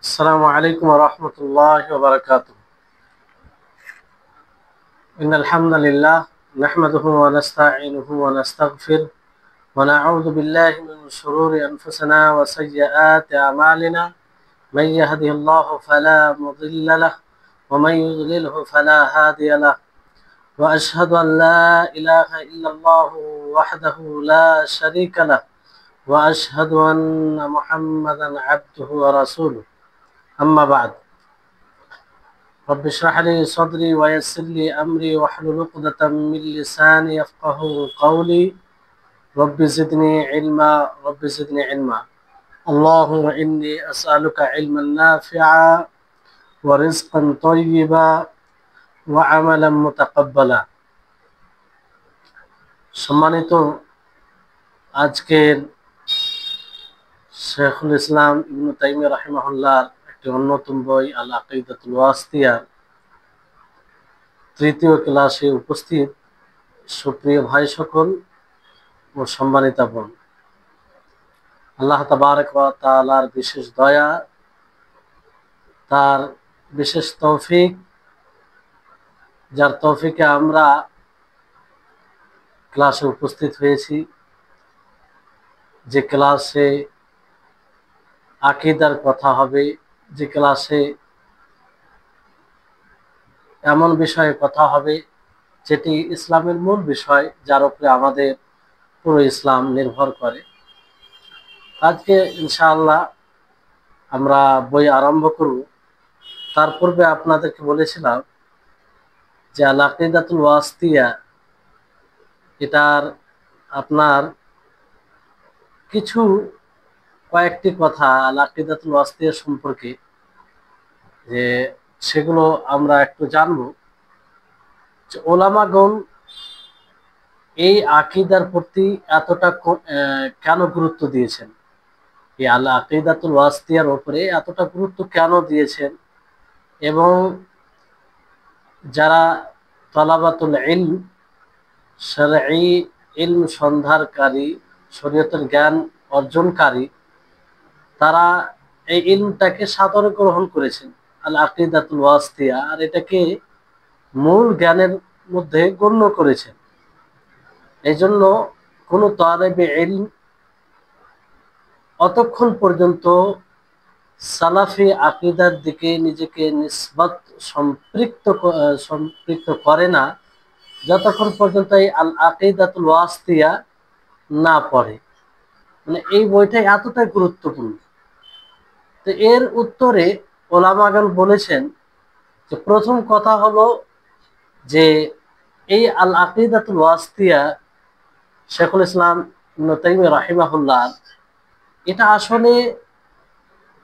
السلام عليكم ورحمة الله وبركاته. إن الحمد لله نحمده ونستعينه ونستغفره ونعوذ بالله من شرور أنفسنا وسيئات أعمالنا. من يهده الله فلا مضل له ومن يضلله فلا هادي له. وأشهد أن لا إله إلا الله وحده لا شريك له وأشهد أن محمدا عبده ورسوله. أما بعد، رب اشرح لي صدري ويسر لي أمري واحلل عقدة من لساني يفقه قولي. رب زدني علما رب زدني علما. اللهم إني أسألك علما نافعا ورزقا طيبا وعملا متقبلا. সম্মানিত, আজকের শেখুল ইসলাম ইবনে তাইমিয়া রাহিমাহুল্লাহর একটি অন্যতম বই আল আকিদাতুল ওয়াসিতিয়া তৃতীয় ক্লাসে উপস্থিত সুপ্রিয় ভাই সকল ও সম্মানিতা বোন, আল্লাহ তাবারক ওয়া তাআলার বিশেষ দয়া, তার বিশেষ তৌফিক, যার তৌফিকে আমরা ক্লাসে উপস্থিত হয়েছি, যে ক্লাসে আকীদার কথা হবে, যে ক্লাসে এমন বিষয়ে কথা হবে যেটি ইসলামের মূল বিষয়, যার উপরে আমাদের পুরো ইসলাম নির্ভর করে। আজকে ইনশাআল্লাহ আমরা বই আরম্ভ করব। তার পূর্বে আপনাদেরকে বলেছিলাম যে আল আকিদাতুল ওয়াসিতিয়া, এটার আপনার কয়েকটি কথা আল আকিদাতুল ওয়াসিতিয়া সম্পর্কে, যে সেগুলো আমরা একটু জানবো। যে ওলামাগণ এই আকিদার প্রতি এতটা কেন গুরুত্ব দিয়েছেন, এই আল আকিদাতুল ওয়াসিতিয়ার উপরে এতটা গুরুত্ব কেন দিয়েছেন, এবং যারা তলাবাতুল ইলম, শরঈ ইলম সন্ধানকারী, শরীয়তের জ্ঞান অর্জনকারী, তারা এই ইলমটাকে সাদরে গ্রহণ করেছেন, আল আকিদাতুল ওয়াসিতিয়া, আর এটাকে মূল জ্ঞানের মধ্যে গণ্য করেছেন। এই জন্য কোনো তালেবে ইলম অতক্ষণ পর্যন্ত সালাফি আকিদার দিকে নিজেকে নিসবত সম্পৃক্ত করে না, যতক্ষণ পর্যন্ত এই আল আকিদাতুল ওয়াসিতিয়া না পড়ে। মানে এই বইটা এতটাই গুরুত্বপূর্ণ। তো এর উত্তরে ওলামাগণ বলেছেন যে প্রথম কথা হলো যে এই আল আকিদাতুল ওয়াসিতিয়া শেখুল ইসলাম ইবনে তাইমিয়া রাহিমাহুল্লাহ, এটা আসলে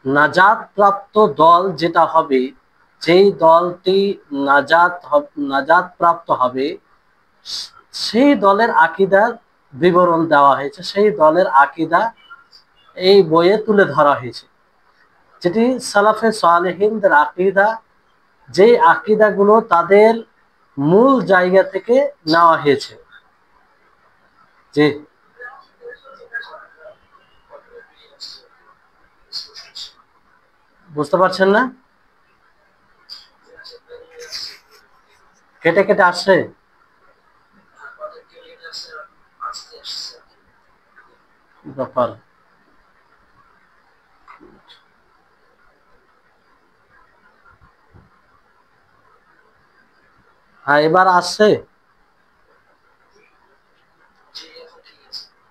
নাজাত প্রাপ্ত দল যেটা হবে, যেই দলটি নাজাত প্রাপ্ত হবে, সেই দলের আকীদার বিবরণ দেওয়া হয়েছে, সেই দলের আকীদা এই বইয়ে তুলে ধরা হয়েছে, যেটি সালাফে সালেহিনদের আকীদা, যেই আকীদাগুলো তাদের মূল জায়গা থেকে নেওয়া হয়েছে। যে বুঝতে পারছেন না? কেটে কেটে আসছে। ব্যাপার হ্যাঁ, এবার আসছে,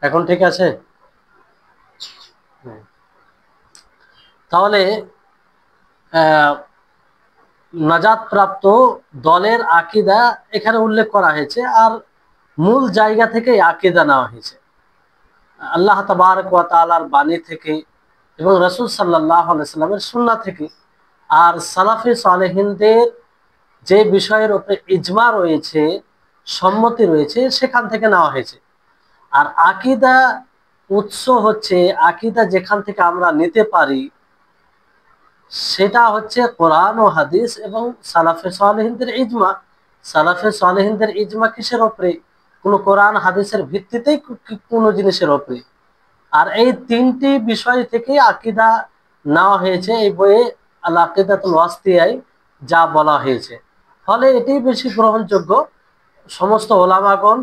এখন ঠিক আছে। তাহলে নাজাত প্রাপ্ত দলের আকীদা এখানে উল্লেখ করা হয়েছে, আর মূল জায়গা থেকে আকীদা নেওয়া হয়েছে আল্লাহ তাবারক ওয়া তাআলার বাণী থেকে এবং রাসূল সাল্লাল্লাহু আলাইহি সাল্লামের সুন্নাহ থেকে, আর সালাফে সালেহিনদের যে বিষয়ের উপরে ইজমা রয়েছে, সম্মতি রয়েছে, সেখান থেকে নেওয়া হয়েছে। আর আকীদা উৎস হচ্ছে, আকীদা যেখান থেকে আমরা নিতে পারি সেটা হচ্ছে কোরআন ও হাদিস এবং সালাফে সালেহিনদের ইজমা। সালাফে সালেহিনদের ইজমা কিসের উপরে? কোনো কোরআন হাদিসের ভিত্তিতেই কোনো জিনিসের উপরে। আর এই তিনটি বিষয় থেকে আকীদা নেওয়া হয়েছে এই বইয়ে আল আকিদাতুল ওয়াসিতিয়ায় যা বলা হয়েছে। ফলে এটি বেশি গ্রহণযোগ্য। সমস্ত ওলামাগণ,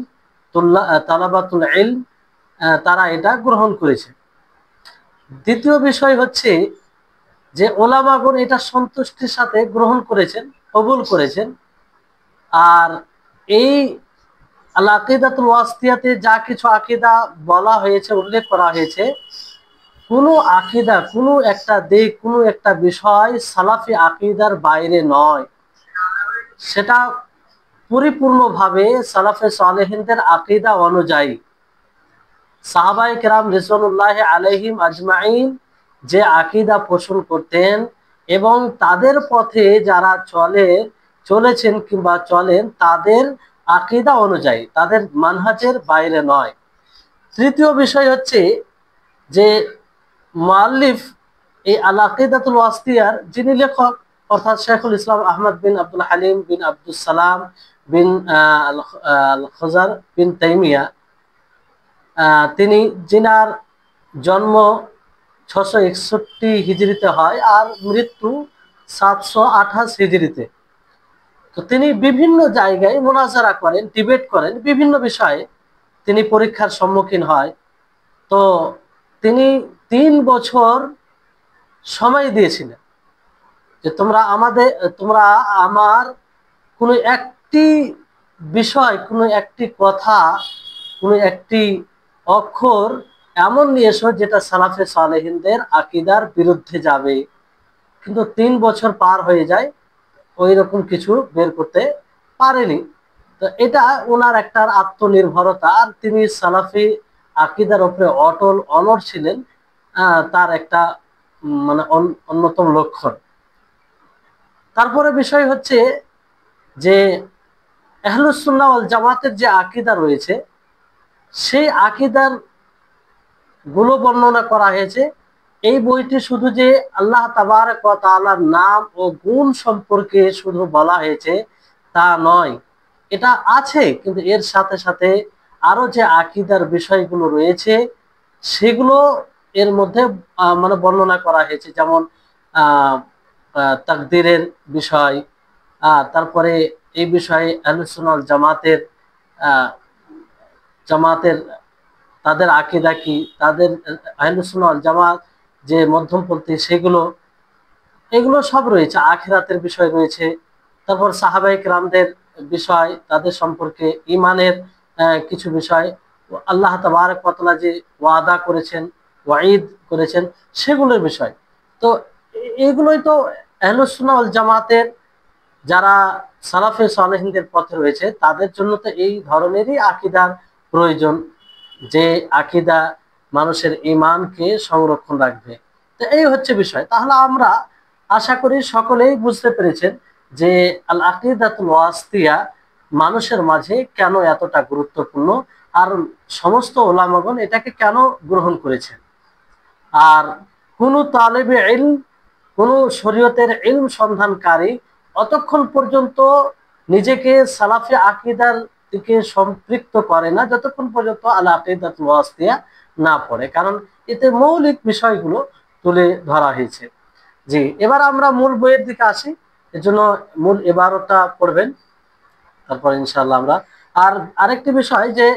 তালাবাতুল ইলম, তারা এটা গ্রহণ করেছে। দ্বিতীয় বিষয় হচ্ছে যে ওলামাগণ এটা সন্তুষ্টির সাথে গ্রহণ করেছেন, কবুল করেছেন। আর এই আল আকিদাতুল ওয়াসিতিয়াতে যা কিছু আকিদা বলা হয়েছে, উল্লেখ করা হয়েছে, কোনো আকিদা, কোনো একটা দিক, কোনো একটা বিষয় সালাফি আকিদার বাইরে নয়। সেটা পরিপূর্ণভাবে সালাফে সালেহিনদের আকিদা অনুযায়ী সাহাবায়ে কেরাম রিজওয়ানুল্লাহি আলাইহিম আজমাইন যে আকিদা পোষণ করতেন এবং তাদের পথে যারা চলেছেন কিংবা চলেন, তাদের আকিদা অনুযায়ী, তাদের মানহাজের বাইরে নয়। তৃতীয় বিষয় হচ্ছে যে মুআল্লিফ এই আল আকিদাতুল ওয়াসিতিয়ার যিনি লেখক, অর্থাৎ শেখুল ইসলাম আহমদ বিন আব্দুল হালিম বিন আব্দুস সালাম বিন আল খজার বিন তাইমিয়া, তিনি, যিনার জন্ম 661 হিজরিতে হয় আর মৃত্যু 728 হিজরিতে। তো তিনি বিভিন্ন জায়গায় মুনাজারা করেন, ডিবেট করেন, বিভিন্ন বিষয়ে তিনি পরীক্ষার সম্মুখীন হয়। তো তিনি 3 বছর সময় দিয়েছিলেন যে তোমরা আমার কোনো একটি বিষয়, কোনো একটি কথা, কোনো একটি অক্ষর এমন নিয়ে এসো যেটা সালাফে সালেহিনদের আকিদার বিরুদ্ধে যাবে। কিন্তু 3 বছর পার হয়ে যায়, ওই রকম কিছু বের করতে পারেনি। তো এটা ওনার একটা আত্মনির্ভরতা, আর তিনি সালাফি আকিদার উপরে অটল অনড় ছিলেন, তার একটা মানে অন্যতম লক্ষণ। তারপরে বিষয় হচ্ছে যে আহলুস সুন্নাহ ওয়াল জামাতের যে আকিদা রয়েছে, সেই আকিদার গুলো বর্ণনা করা হয়েছে। এই বইটি শুধু যে আল্লাহ তাবারক ওয়া তাআলার নাম ও গুণ সম্পর্কে শুধু বলা হয়েছে তা নয়, এটা আছে, কিন্তু এর সাথে সাথে আরো যে আকিদার বিষয়গুলো রয়েছে সেগুলো এর মধ্যে মানে বর্ণনা করা হয়েছে। যেমন তাকদীরের বিষয়, তারপরে এই বিষয়ে আহলুস সুন্নাহ ওয়াল জামাতের তাদের আকিদা কি, তাদের আহলুস সুন্নাহ ওয়াল জামাত যে মধ্যমপন্থী এগুলো সব রয়েছে। আখিরাতের বিষয় রয়েছে, তারপর সাহাবায়ে কেরামদের বিষয়, তাদের সম্পর্কে ইমানের কিছু বিষয়, আল্লাহ তাবারক ওয়া তাআলা যে ওয়াদা করেছেন, ওয়াঈদ করেছেন, সেগুলোর বিষয়। তো এগুলোই তো আহলুস সুন্নাহ ওয়াল জামাতের যারা সালাফে সালেহিনদের পথে রয়েছে তাদের জন্য তো এই ধরনেরই আকিদার প্রয়োজন, যে আকিদা মানুষের ঈমানকে সংরক্ষণ রাখবে। তো এই হচ্ছে বিষয়। তাহলে আমরা আশা করি সকলেই বুঝতে পেরেছেন যে আল আকিদাতুল ওয়াসিতিয়া মানুষের মাঝে কেন এতটা গুরুত্বপূর্ণ, আর সমস্ত ওলামাগণ এটাকে কেন গ্রহণ করেছেন। আর কোন তালেবে ইলম, কোন শরীয়তের ইলম সন্ধানকারী অতক্ষণ পর্যন্ত নিজেকে সালাফি আকিদার দিকে সম্পৃক্ত করে না যতক্ষণ পর্যন্ত আল আকিদাতুল ওয়াসিতিয়া না পড়ে, কারণ এতে মৌলিক বিষয়গুলো তুলে ধরা হয়েছে। জি, এবার আমরা মূল বইয়ের দিকে আসি। এজন্য মূল ইবারতটা পড়বেন, তারপর ইনশাআল্লাহ আমরা আরেকটি বিষয় যে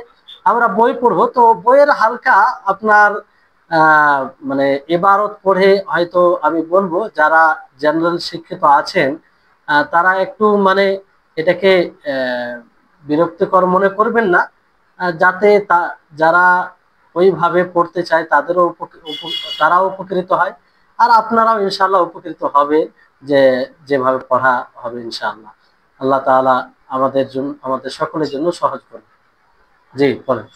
আমরা বই পড়বো, তো বইয়ের হালকা আপনার মানে ইবারত পড়ে হয়তো আমি বলবো যারা জেনারেল শিক্ষিত আছেন তারা একটু মানে এটাকে বিরক্তিকর মনে করবেন না, যাতে যারা ওইভাবে পড়তে চায় তাদেরও তারাও উপকৃত হয়, আর আপনারাও ইনশাআল্লাহ উপকৃত হবে যে যেভাবে পড়া হবে ইনশাআল্লাহ। আল্লাহ তাআলা আমাদের জন্য, আমাদের সকলের জন্য সহজ করুন। জি পড়েন।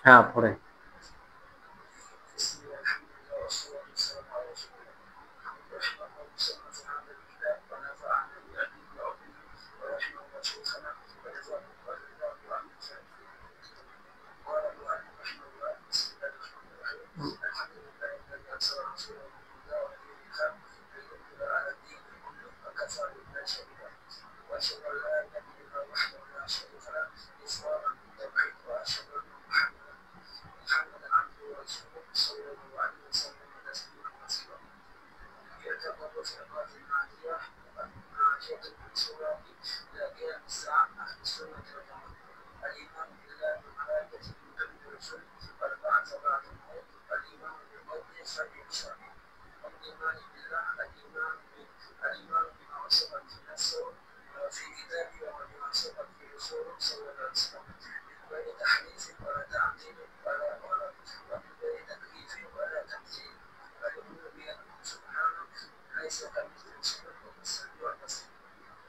হ্যাঁ পড়েন।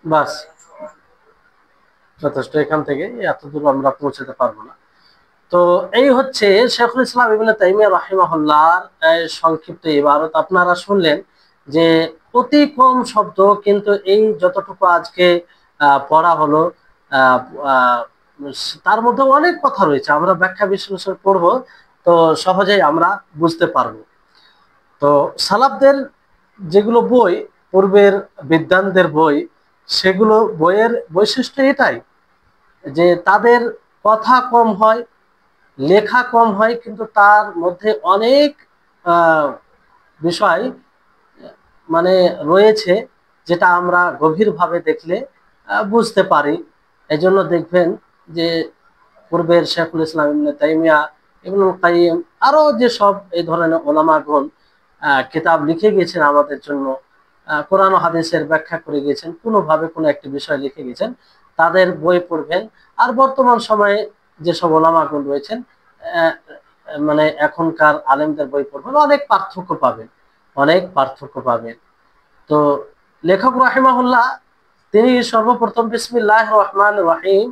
বাস যথেষ্ট, এখান থেকে এতদূর আমরা পৌঁছাতে পারবো না। তো এই হচ্ছে শেখুল ইসলাম ইবনে তাইমিয়া রাহিমাহুল্লাহর সংক্ষিপ্ত ইবারত। আপনারা শুনলেন যে অতি কম শব্দ, কিন্তু এই যতটুকু আজকে পড়া হলো তার মধ্যে অনেক কথা রয়েছে, আমরা ব্যাখ্যা বিশ্লেষণ করব, তো সহজেই আমরা বুঝতে পারবো। তো সালাফদের যেগুলো বই, পূর্বের বিদ্বানদের বই, সেগুলো বইয়ের বৈশিষ্ট্য এটাই যে তাদের কথা কম হয়, লেখা কম হয়, কিন্তু তার মধ্যে অনেক বিষয় মানে রয়েছে যেটা আমরা গভীরভাবে দেখলে বুঝতে পারি। এই জন্য দেখবেন যে পূর্বের শেখুল ইসলাম ইবনে তাইমিয়া, ইবনুল কাইয়িম, আরো যেসব এই ধরনের ওলামাগণ কিতাব লিখে গিয়েছেন আমাদের জন্য, কোরআন ও হাদিসের ব্যাখ্যা করে গিয়েছেন, কোনোভাবে কোনো একটি বিষয় লিখে গিয়েছেন, তাদের বই পড়বেন। আর বর্তমান সময়ে যেসব ওলামাগণ রয়েছেন, মানে এখনকার আলেমদের বই পড়বেন, অনেক পার্থক্য পাবেন, অনেক পার্থক্য পাবেন। তো লেখক রাহিমাহুল্লাহ তিনি সর্বপ্রথম বিসমিল্লাহির রহমানির রহিম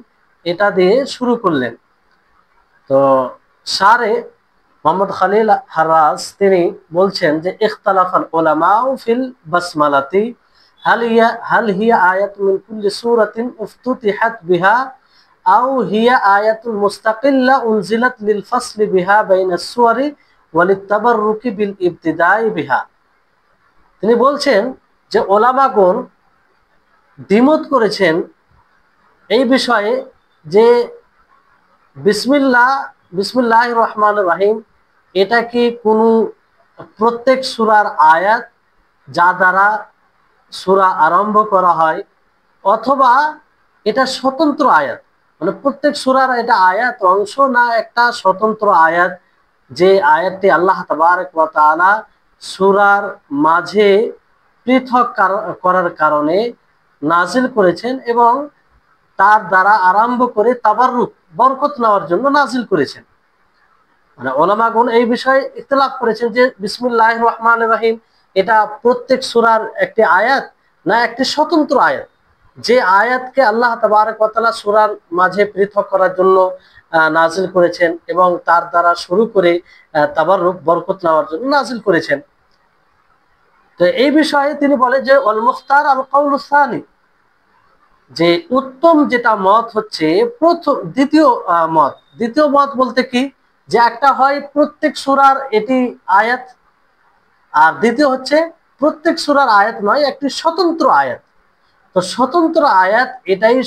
এটা দিয়ে শুরু করলেন। তো শারে মোহাম্মদ খলিল হারাজ তিনি বলছেন যে ইখতালাফাল উলামাউ ফিল বাসমালাতি হাল হিয়া আয়াতুন মিন কুল্লি সূরাতিন উফতুতিহাত বিহা আও হিয়া আয়াতুন মুস্তাকিল্লা উনজিলাত লিল ফাসলি বিহা বাইনাস সুওয়ারি ওয়া লিতাবাররুকি বিল ইবতিদাই বিহা। তিনি বলছেন যে ওলামাগণ দ্বিমত করেছেন এই বিষয়ে যে বিসমিল্লাহির রহমানির রহিম এটা কি কোনো প্রত্যেক সূরার আয়াত যা দ্বারা সূরা আরম্ভ করা হয়, অথবা এটা স্বতন্ত্র আয়াত, মানে প্রত্যেক সূরার এটা আয়াত অংশ, না একটা স্বতন্ত্র আয়াত যে আয়াতটি আল্লাহ তাবারক ওয়া তাআলা সূরার মাঝে পৃথক করার কারণে নাজিল করেছেন এবং তার দ্বারা আরম্ভ করে তাবাররুক বরকত নেওয়ার জন্য নাজিল করেছেন। মানে ওলামাগণ এই বিষয়ে ইখতিলাফ করেছেন যে বিসমিল্লাহির রহমানির রহিম এটা প্রত্যেক সূরার একটি আয়াত, না একটি স্বতন্ত্র আয়াত, যে আয়াতকে আল্লাহ তাবারক ওয়া তাআলা সূরার মাঝে পৃথক করার জন্য নাজিল করেছেন এবং তার দ্বারা শুরু করে তাবাররুক বরকত নেওয়ার জন্য নাজিল করেছেন। তো এই বিষয়ে তিনি বলে যে ওয়াল মুখতার আল কাউলুস সানি, যে উত্তম যেটা মত হচ্ছে দ্বিতীয় মত বলতে কি, যে একটা হয় প্রত্যেক সূরার এটি আয়াত, আর দ্বিতীয় হচ্ছে প্রত্যেক সূরার আয়াত নয়, একটি স্বতন্ত্র আয়াত। তো স্বতন্ত্র আয়াত এটাই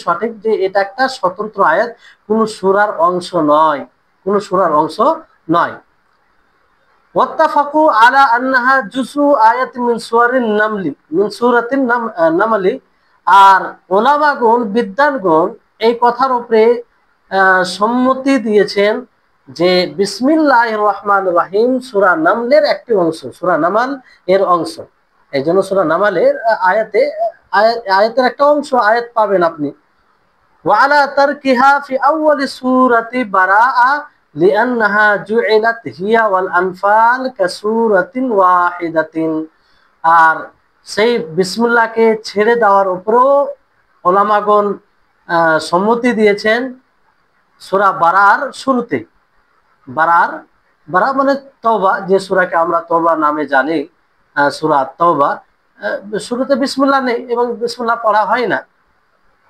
সঠিক যে এটা একটা স্বতন্ত্র আয়াত, কোনো সূরার অংশ নয়, কোনো সূরার অংশ নয়। ওয়াত্তাফাকু আলা আন্নাহা জুজু আয়াতিন মিন সূরাতিন নামলি, আর ওলামাগণ বিদ্বানগণ এই কথার উপরে সম্মতি দিয়েছেন যে বিসমিল্লাহির রহমানির রহিম সূরা নামলের একটি অংশ, সূরা নামাল এর অংশ। এই জন্য সূরা নামালের আয়াতের একটা অংশ আয়াত পাবেন আপনি। ওয়ালা তারকিহা ফি আউয়ালি সূরাতি বারাআ লিআন্নাহা জুইলাত হিয়া ওয়াল আনফাল কাসূরাতিন ওয়াহিদাতিন, আর সেই বিসমিল্লাহকে ছেড়ে দেওয়ার উপরও ওলামাগণ সম্মতি দিয়েছেন সূরা বারার শুরুতে। বারা মানে তওবা, যে সূরাকে আমরা তওবা নামে জানি, সূরা তওবা, শুরুতে বিসমিল্লাহ নেই এবং বিসমিল্লাহ পড়া হয় না।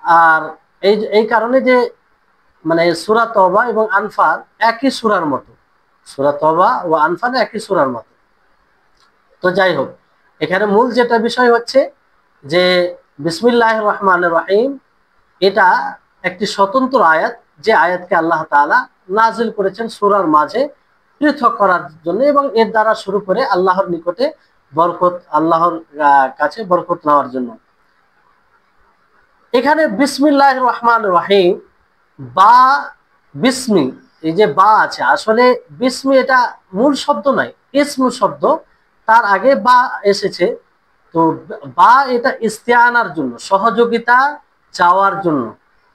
আর এই কারণে যে মানে সূরা তওবা এবং আনফাল একই সূরার মতো, সূরা তওবা ও আনফাল একই সূরার মতো। তো যাই হোক, এখানে মূল যেটা বিষয় হচ্ছে যে বিসমিল্লাহির রহমানির রহিম এটা একটি স্বতন্ত্র আয়াত, যে আয়াতকে আল্লাহ তাআলা নাজিল করেছেন সূরার মাঝে পৃথক করার জন্য এবং এর দ্বারা শুরু করে আল্লাহর নিকটে বরকত, আল্লাহর কাছে বরকত নেওয়ার জন্য। এখানে বিসমিল্লাহির রহমানির রহিম বা বিসমি, এই যে বা আছে, আসলে বিসমি এটা মূল শব্দ নয়, ইসমু শব্দ, তার আগে বা এসেছে। তো বা এটা ইস্তেআনার জন্য, সহযোগিতা চাওয়ার জন্য।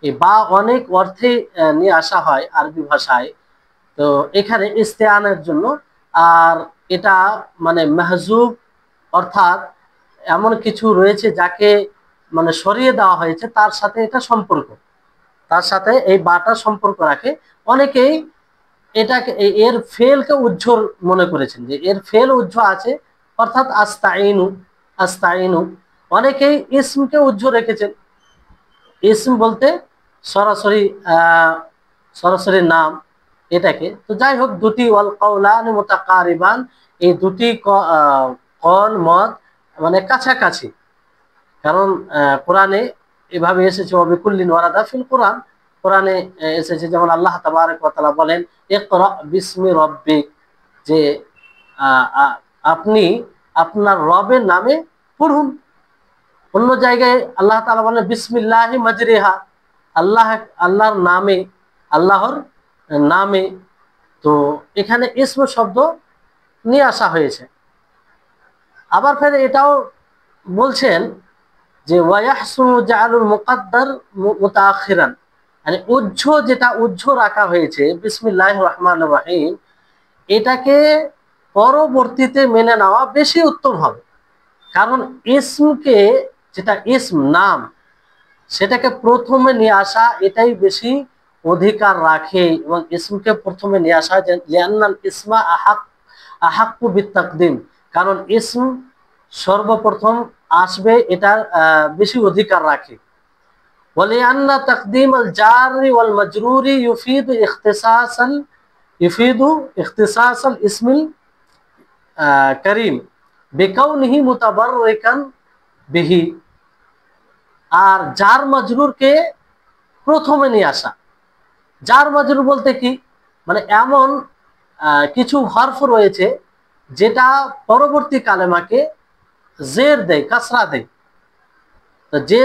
এই বা অনেক অর্থে নিয়ে আসা হয় আরবি ভাষায়। তো এখানে ইস্তেআনের জন্য। আর এটা মানে মাহজুব, অর্থাৎ এমন কিছু রয়েছে যাকে মানে সরিয়ে দেওয়া হয়েছে, তার সাথে এটা সম্পর্ক, তার সাথে এই বাটা সম্পর্ক রাখে। অনেকেই এটাকে এর ফেলকে উজ্জ্বল মনে করেছেন, যে এর ফেল উজ্জ্বল আছে, অর্থাৎ আস্তাইনু, আস্তাইনু। অনেকেই ইসমকে উজ্জ্বল রেখেছেন। ইসম বলতে সরাসরি সরাসরি নাম এটাকে। তো যাই হোক, দুটি ওয়াল কাউলান মুতাকারিবান, এই দুটি কল মত মানে কাছাকাছি। কারণ কোরআনে এভাবে এসেছে, অবিকুল্লিন ওয়ারাদা ফিল কোরআন। কোরআনে এসেছে, যেমন আল্লাহ তাবারক ওয়া তাআলা বলেন ইকরা বিসমি রাব্বিক, যে আপনি আপনার রবের নামে পড়ুন। অন্য জায়গায় আল্লাহ তাআলা বলেন বিসমিল্লাহি মাজরিহা, আল্লাহর নামে, আল্লাহর নামে। তো এখানে ইসম শব্দ নিয়ে আসা হয়েছে। আবার ফের এটাও বলছেন যে ওয়ায়াহসুনু জাআলুল মুকাদ্দার মুতাআখিরান, মানে উজ্জ, যেটা উজ্জ রাখা হয়েছে বিসমিল্লাহির রহমানির রহিম, এটাকে পরবর্তীতে মেনে নেওয়া বেশি উত্তম হবে। কারণ ইসমকে, যেটা ইসম নাম, সেটাকে প্রথমে নিয়ে আসা এটাই বেশি অধিকার রাখে। এবং ইসমকে প্রথমে নিয়ে আসা, যে লিআন্নাল ইসমা আহাক্কু বিত্তাকদিম, কারণ ইসম সর্বপ্রথম আসবে, এটার বেশি অধিকার রাখে। ওয়ালিআন্না তাকদিমাল জারি ওয়াল মাজরুরি ইউফিদু ইখতিসাসাল ইসমিল করিম বিকাউনিহি মুতাবাররিকান বিহি। আর জার মাজরুরকে প্রথমে নিয়ে আসা, জার মাজরুর বলতে কি, মানে এমন কিছু হরফ রয়েছে যেটা পরবর্তী কালেমাকে জের দেয়, কাসরা দেয়। তো যে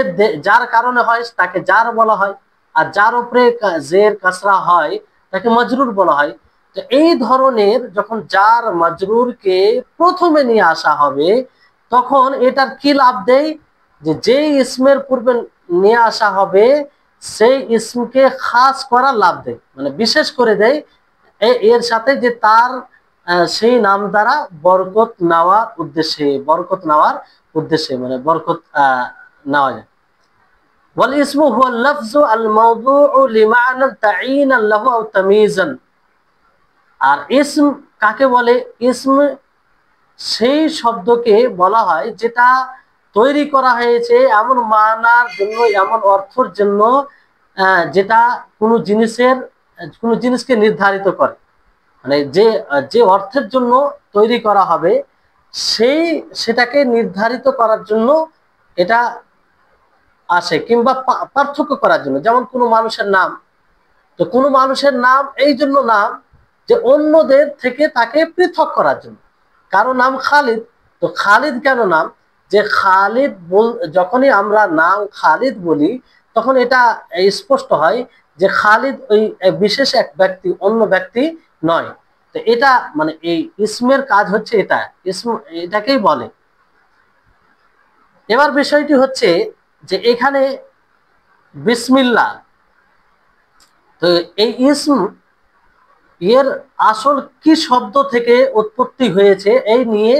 যার কারণে হয় তাকে জার বলা হয়, আর যার উপরে জের কাসরা হয় তাকে মাজরুর বলা হয়। তো এই ধরনের যখন জার মাজরুরকে প্রথমে নিয়ে আসা হবে, তখন এটার কি লাভ দেয়, যে যেই ইসমের পূর্বে নিয়ে আসা হবে সেই ইসমকে খাস করা লাভ দেয়, মানে বিশেষ করে দেয় এর সাথে, যে তার সেই নাম দ্বারা বরকত নেওয়ার উদ্দেশ্যে, বরকত নেওয়ার উদ্দেশ্যে, মানে বরকত নেওয়া যায়। ওয়াল ইসমু হুয়াল লাফযু আল মাওদুউ লিমা'না তা'য়ীনান লাহু আও তাময়ীজান। আর ইসম কাকে বলে? ইসম সেই শব্দকে বলা হয় যেটা তৈরি করা হয়েছে এমন মানার জন্য, এমন অর্থের জন্য, যেটা কোনো জিনিসকে নির্ধারিত করে। মানে যে যে অর্থের জন্য তৈরি করা হবে, সেটাকে নির্ধারিত করার জন্য এটা আসে, কিংবা পার্থক্য করার জন্য। যেমন কোনো মানুষের নাম, তো কোনো মানুষের নাম এই জন্য নাম যে অন্যদের থেকে তাকে পৃথক করার জন্য। কারো নাম খালিদ, তো খালিদ কেন নাম? যে খালিদ যখনই আমরা নাম খালিদ বলি, তখন এটা স্পষ্ট হয় যে খালিদ ওই বিশেষ এক ব্যক্তি, অন্য ব্যক্তি নয়। তো এটা মানে এই ইসমের কাজ হচ্ছে এটা, ইসম এটাকেই বলে। এবার বিষয়টি হচ্ছে যে এখানে বিসমিল্লাহ, তো এই ইসম এর আসল কি শব্দ থেকে উৎপত্তি হয়েছে এই নিয়ে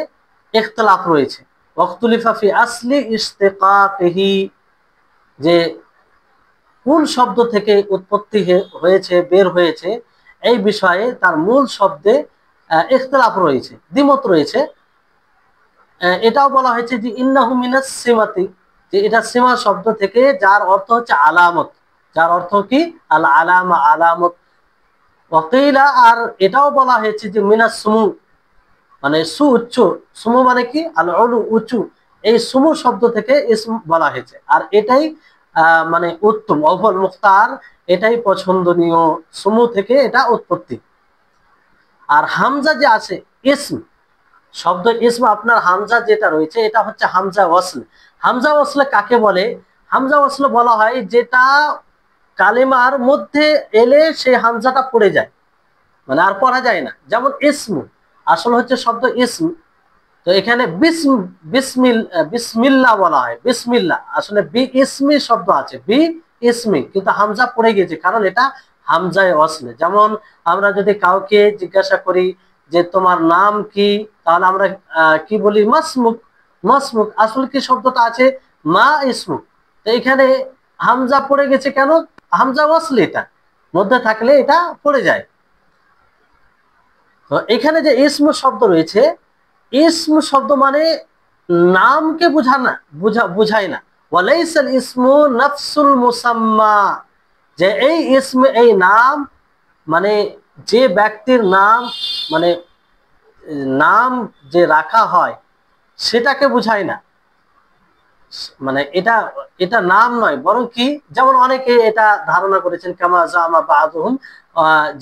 ইখতিলাফ রয়েছে। ওয়াখতুলিফা ফি আসলি ইশতিকাকিহি, যে কোন শব্দ থেকে উৎপত্তি হয়েছে, বের হয়েছে, এই বিষয়ে তার মূল শব্দে ইখতিলাফ রয়েছে, দ্বিমত রয়েছে। এটাও বলা হয়েছে যে ইন্নাহু মিনাস সিমাতি, যে এটা সীমা শব্দ থেকে, যার অর্থ হচ্ছে আলামত, যার অর্থ কি আল আলামা, আলামত। ওয়াকিলা, আর এটাও বলা হয়েছে যে মিনাস সুমু, মানে সু উচ্চ, সুমু মানে কি আল উলু, উঁচু, এই সুমু শব্দ থেকে ইসম বলা হয়েছে। আর এটাই মানে উত্তম, অভল মুখতার, এটাই পছন্দনীয়, সুমু থেকে এটা উৎপত্তি। আর হামজা যে আছে ইসম শব্দ, ইসম আপনার হামজা যেটা রয়েছে এটা হচ্ছে হামজা ওয়াসল। হামজা ওয়াসল কাকে বলে? হামজা ওয়াসল বলা হয় যেটা কালিমার মধ্যে এলে সেই হামজাটা পড়ে যায়, মানে আর পড়া যায় না। যেমন ইসমু আসল হচ্ছে শব্দ ইসম, তো এখানে বিসমিল্লাহ বলা হয়, বিসমিল্লাহ আসলে বি ইসমি শব্দ আছে, বি ইসমি, কিন্তু হামজা পড়ে গেছে কারণ এটা হামজায় ওয়াসলে। যেমন আমরা যদি কাউকে জিজ্ঞাসা করি যে তোমার নাম কি, তাহলে আমরা কি বলি? মাসমুক। মাসমুক আসলে কি শব্দটা আছে মা ইসমুক, তো এখানে হামজা পড়ে গেছে কেন? হামজা ওয়াসলে, এটা মধ্যে থাকলে এটা পড়ে যায়। তো এখানে যে ইসমু শব্দ রয়েছে, ইসমু শব্দ মানে নামকে বুঝায় না। ওয়ালাইসাল ইসমু নাফসুল মুসাম্মা, যে এই ইসম, এই নাম মানে যে ব্যক্তির নাম, মানে নাম যে রাখা হয় সেটাকে বুঝায় না। মানে এটা এটা নাম নয়, বরং কি, যেমন অনেকে এটা ধারণা করেছেন কামা জামা বাদুহুম,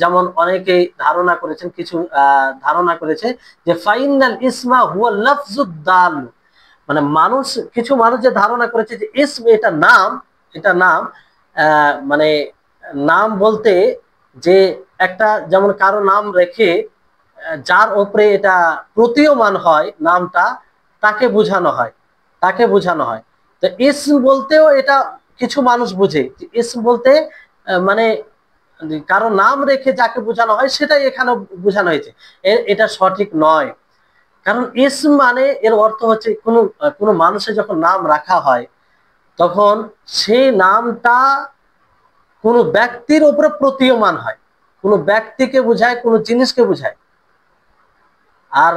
যেমন অনেকে ধারণা করেছেন, কিছু ধারণা করেছে যে ফাইনাল ইসমা হুয়া লাফজুদ দাল, মানে মানুষ, কিছু মানুষ যে ধারণা করেছে যে ইসম এটা নাম, এটা নাম, মানে নাম বলতে যে একটা, যেমন কারো নাম রেখে যার উপরে এটা প্রতীয়মান হয় নামটা, তাকে বোঝানো হয়, তাকে বোঝানো হয়। তো ইসম বলতেও এটা কিছু মানুষ বুঝে, ইসম বলতে মানে কারো নাম রেখে যাকে বোঝানো হয় সেটাই এখানে বোঝানো হয়েছে। এটা সঠিক নয়, কারণ ইসম মানে এর অর্থ হচ্ছে কোনো কোনো মানুষের যখন নাম রাখা হয় তখন সেই নামটা কোনো ব্যক্তির উপরে প্রতীয়মান হয়, কোনো ব্যক্তিকে বোঝায়, কোনো জিনিসকে বোঝায়। আর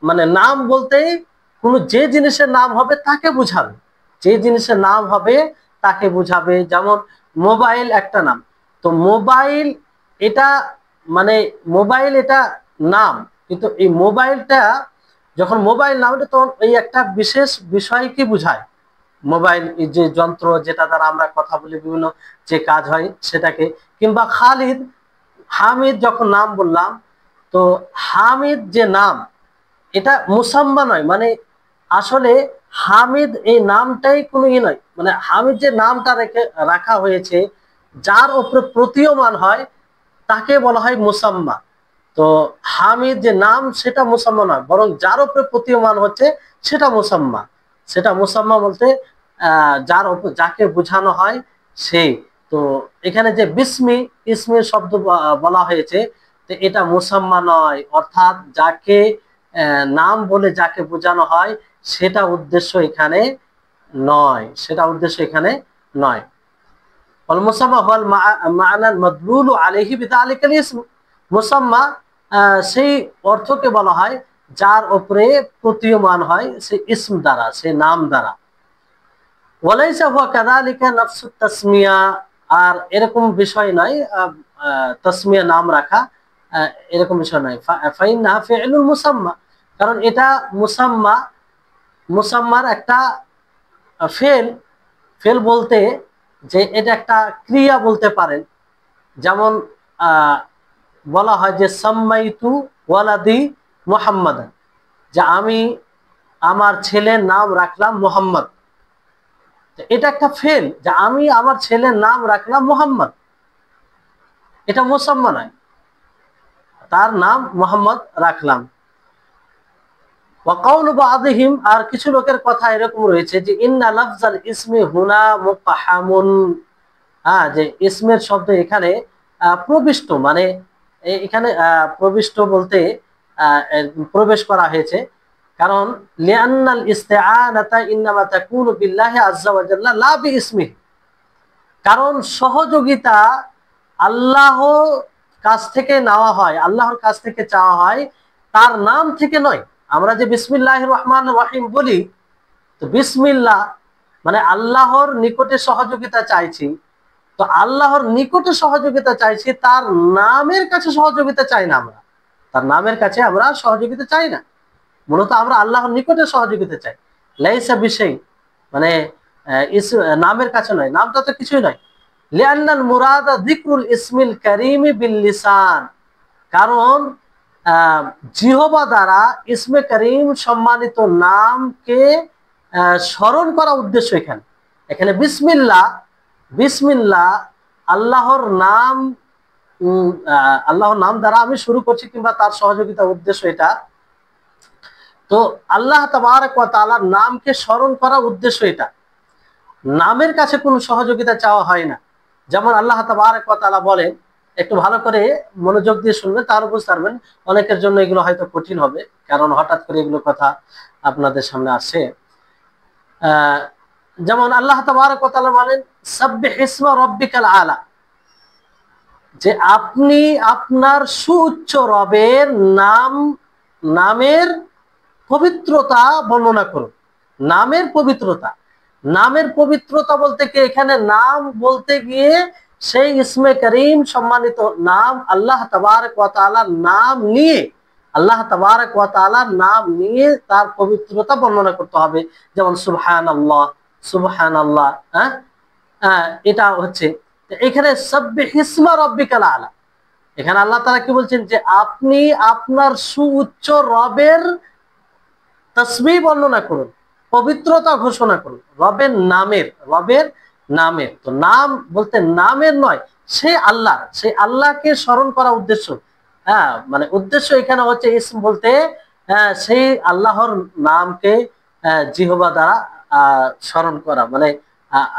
মানে নাম বলতে কোনো যে জিনিসের নাম হবে তাকে বুঝাবে, যে জিনিসের নাম হবে তাকে বুঝাবে। যেমন মোবাইল একটা নাম, তো মোবাইল এটা মানে মোবাইল এটা নাম, কিন্তু এই মোবাইলটা যখন মোবাইল নাম, এটা তখন এই একটা বিশেষ বিষয়কে বুঝায়। মোবাইল এই যে যন্ত্র যেটা দ্বারা আমরা কথা বলি, বিভিন্ন যে কাজ হয় সেটাকে। কিংবা খালিদ, হামিদ যখন নাম বললাম, তো হামিদ যে নাম, এটা মুসাম্মা নয়, মানে আসলে হামিদ এই নামটাই কোনো নয়, মানে হামিদ যে নামটা রাখা হয়েছে যার উপরে প্রতীয়মান হয় তাকে বলা হয় মুসাম্মা। তো হামিদ যে নাম সেটা মুসাম্মা নয়, বরং যার উপরে প্রতীয়মান হচ্ছে সেটা মুসাম্মা। সেটা মুসাম্মা বলতে যার উপর, যাকে বোঝানো হয় সেই। তো এখানে যে বিস্মি ইসমির শব্দ বলা হয়েছে, তো এটা মুসাম্মা নয়, অর্থাৎ যাকে নাম বলে যাকে বোঝানো হয় সেটা উদ্দেশ্য এখানে নয়, সেটা উদ্দেশ্য এখানে নয়। والمسمى هو المعنى المدلول عليه بذلك الاسم। মুসাম্মা সেই অর্থকে বলা হয় যার উপরে প্রতীয়মান হয় সেই ইসম দ্বারা, সেই নাম দ্বারা। ওয়ালাইসা হুয়া কাযালিকা নাফসু তাসমিয়া, আর এরকম বিষয় নয় তাসমিয়া নাম রাখা, এরকম বিষয় নয়। ফাইন্নাহা ফি'লুল মুসাম্মা, কারণ এটা মুসাম্মা, মুসাম্মার একটা ফেল। ফেল বলতে যে এটা একটা ক্রিয়া বলতে পারেন। যেমন বলা হয় যে সাম্মাইতু ওয়ালাদি মুহাম্মাদান, যে আমি আমার ছেলের নাম রাখলাম মুহাম্মদ। এটা একটা ফেল, যে আমি আমার ছেলের নাম রাখলাম মুহাম্মদ, এটা মুসাম্মা নয়, তার নাম মুহাম্মদ রাখলাম। ওয়াকাউলু বাযিহিম, আর কিছু লোকের কথা এরকম রয়েছে যে ইন্না লাফজাল ইসমি হুনা মুকাহামুন, যে ইসমের শব্দ এখানে প্রবিষ্ট, মানে এখানে প্রবিষ্ট বলতে প্রবেশ করা হয়েছে। কারণ লিআন্নাল ইস্তিআনাতা ইন্নামা তাকুনু বিল্লাহি আযজা ওয়া জাল্লা লা বিইসমিহি, কারণ সহযোগিতা আল্লাহর কাছ থেকে নেওয়া হয়, আল্লাহর কাছ থেকে চাওয়া হয়, তার নাম থেকে নয়। আমরা যে বিসমিল্লাহির রহমানির রহিম বলি, তো বিসমিল্লাহ মানে আল্লাহর নিকটে সহযোগিতা চাইছি, তো আল্লাহর নিকটে সহযোগিতা চাইছি, তার নামের কাছে সহযোগিতা চাই না। আমরা তার নামের কাছে আমরা সহযোগিতা চাই না, মূলত আমরা আল্লাহর নিকটে সহযোগিতা চাই। লাইসা বিশাই, মানে নামের কাছে নয়, নামটা তো কিছুই নয়। লিআন্নাল মুরাদা যিকরুল ইসমিল কারীমি বিল লিসান, কারণ জিহবা দ্বারা ইসমে করিম সম্মানিত নামকে স্মরণ করা উদ্দেশ্য। এখানে এখানে বিসমিল্লাহ, বিসমিল্লাহ আল্লাহর নাম, আল্লাহর নাম দ্বারা আমি শুরু করছি, কিংবা তার সহযোগিতা উদ্দেশ্য এটা। তো আল্লাহ তাবারক ওয়া তাআলার নামকে স্মরণ করার উদ্দেশ্য এটা। নামের কাছে কোনো সহযোগিতা চাওয়া হয় না। যেমন আল্লাহ তাবারক ওয়া তাআলা বলেন, একটু ভালো করে মনোযোগ দিয়ে শুনবেন, তাহলে বুঝতে পারবেন। অনেকের জন্য এগুলো হয়তো কঠিন হবে, কারণ হঠাৎ করে এগুলো কথা আপনাদের সামনে আসে। যেমন আল্লাহ তাবারক ওয়া তাআলা বলেন, সাব্বিহ ইসমা রাব্বিকাল আলা, যে আপনি আপনার সুউচ্চ রবের নামের পবিত্রতা বর্ণনা করুন। নামের পবিত্রতা, নামের পবিত্রতা বলতে কি, এখানে নাম বলতে গিয়ে সেই ইসমে করিম, সম্মানিত নাম আল্লাহ তাবারক ওয়া তাআলার নাম নিয়ে, আল্লাহ তাবারক ওয়া তাআলার নাম নিয়ে তার পবিত্রতা বর্ণনা করতে হবে। যেমন সুবহানাল্লাহ, সুবহানাল্লাহ, এটা হচ্ছে এখানে সাব্বিহ ইসমা রাব্বিকাল আলা। এখানে আল্লাহ তাআলা কি বলছেন, যে আপনি আপনার সুউচ্চ রবের তাসবিহ বর্ণনা করুন, পবিত্রতা ঘোষণা করুন রবের নামের, রবের নামের। তো নাম বলতে নামের নয়, সে আল্লাহ, সেই আল্লাহকে স্মরণ করা উদ্দেশ্য। মানে উদ্দেশ্য এখানে হচ্ছে ইসম বলতে সেই আল্লাহর নামকে জিহবা দ্বারা স্মরণ করা, মানে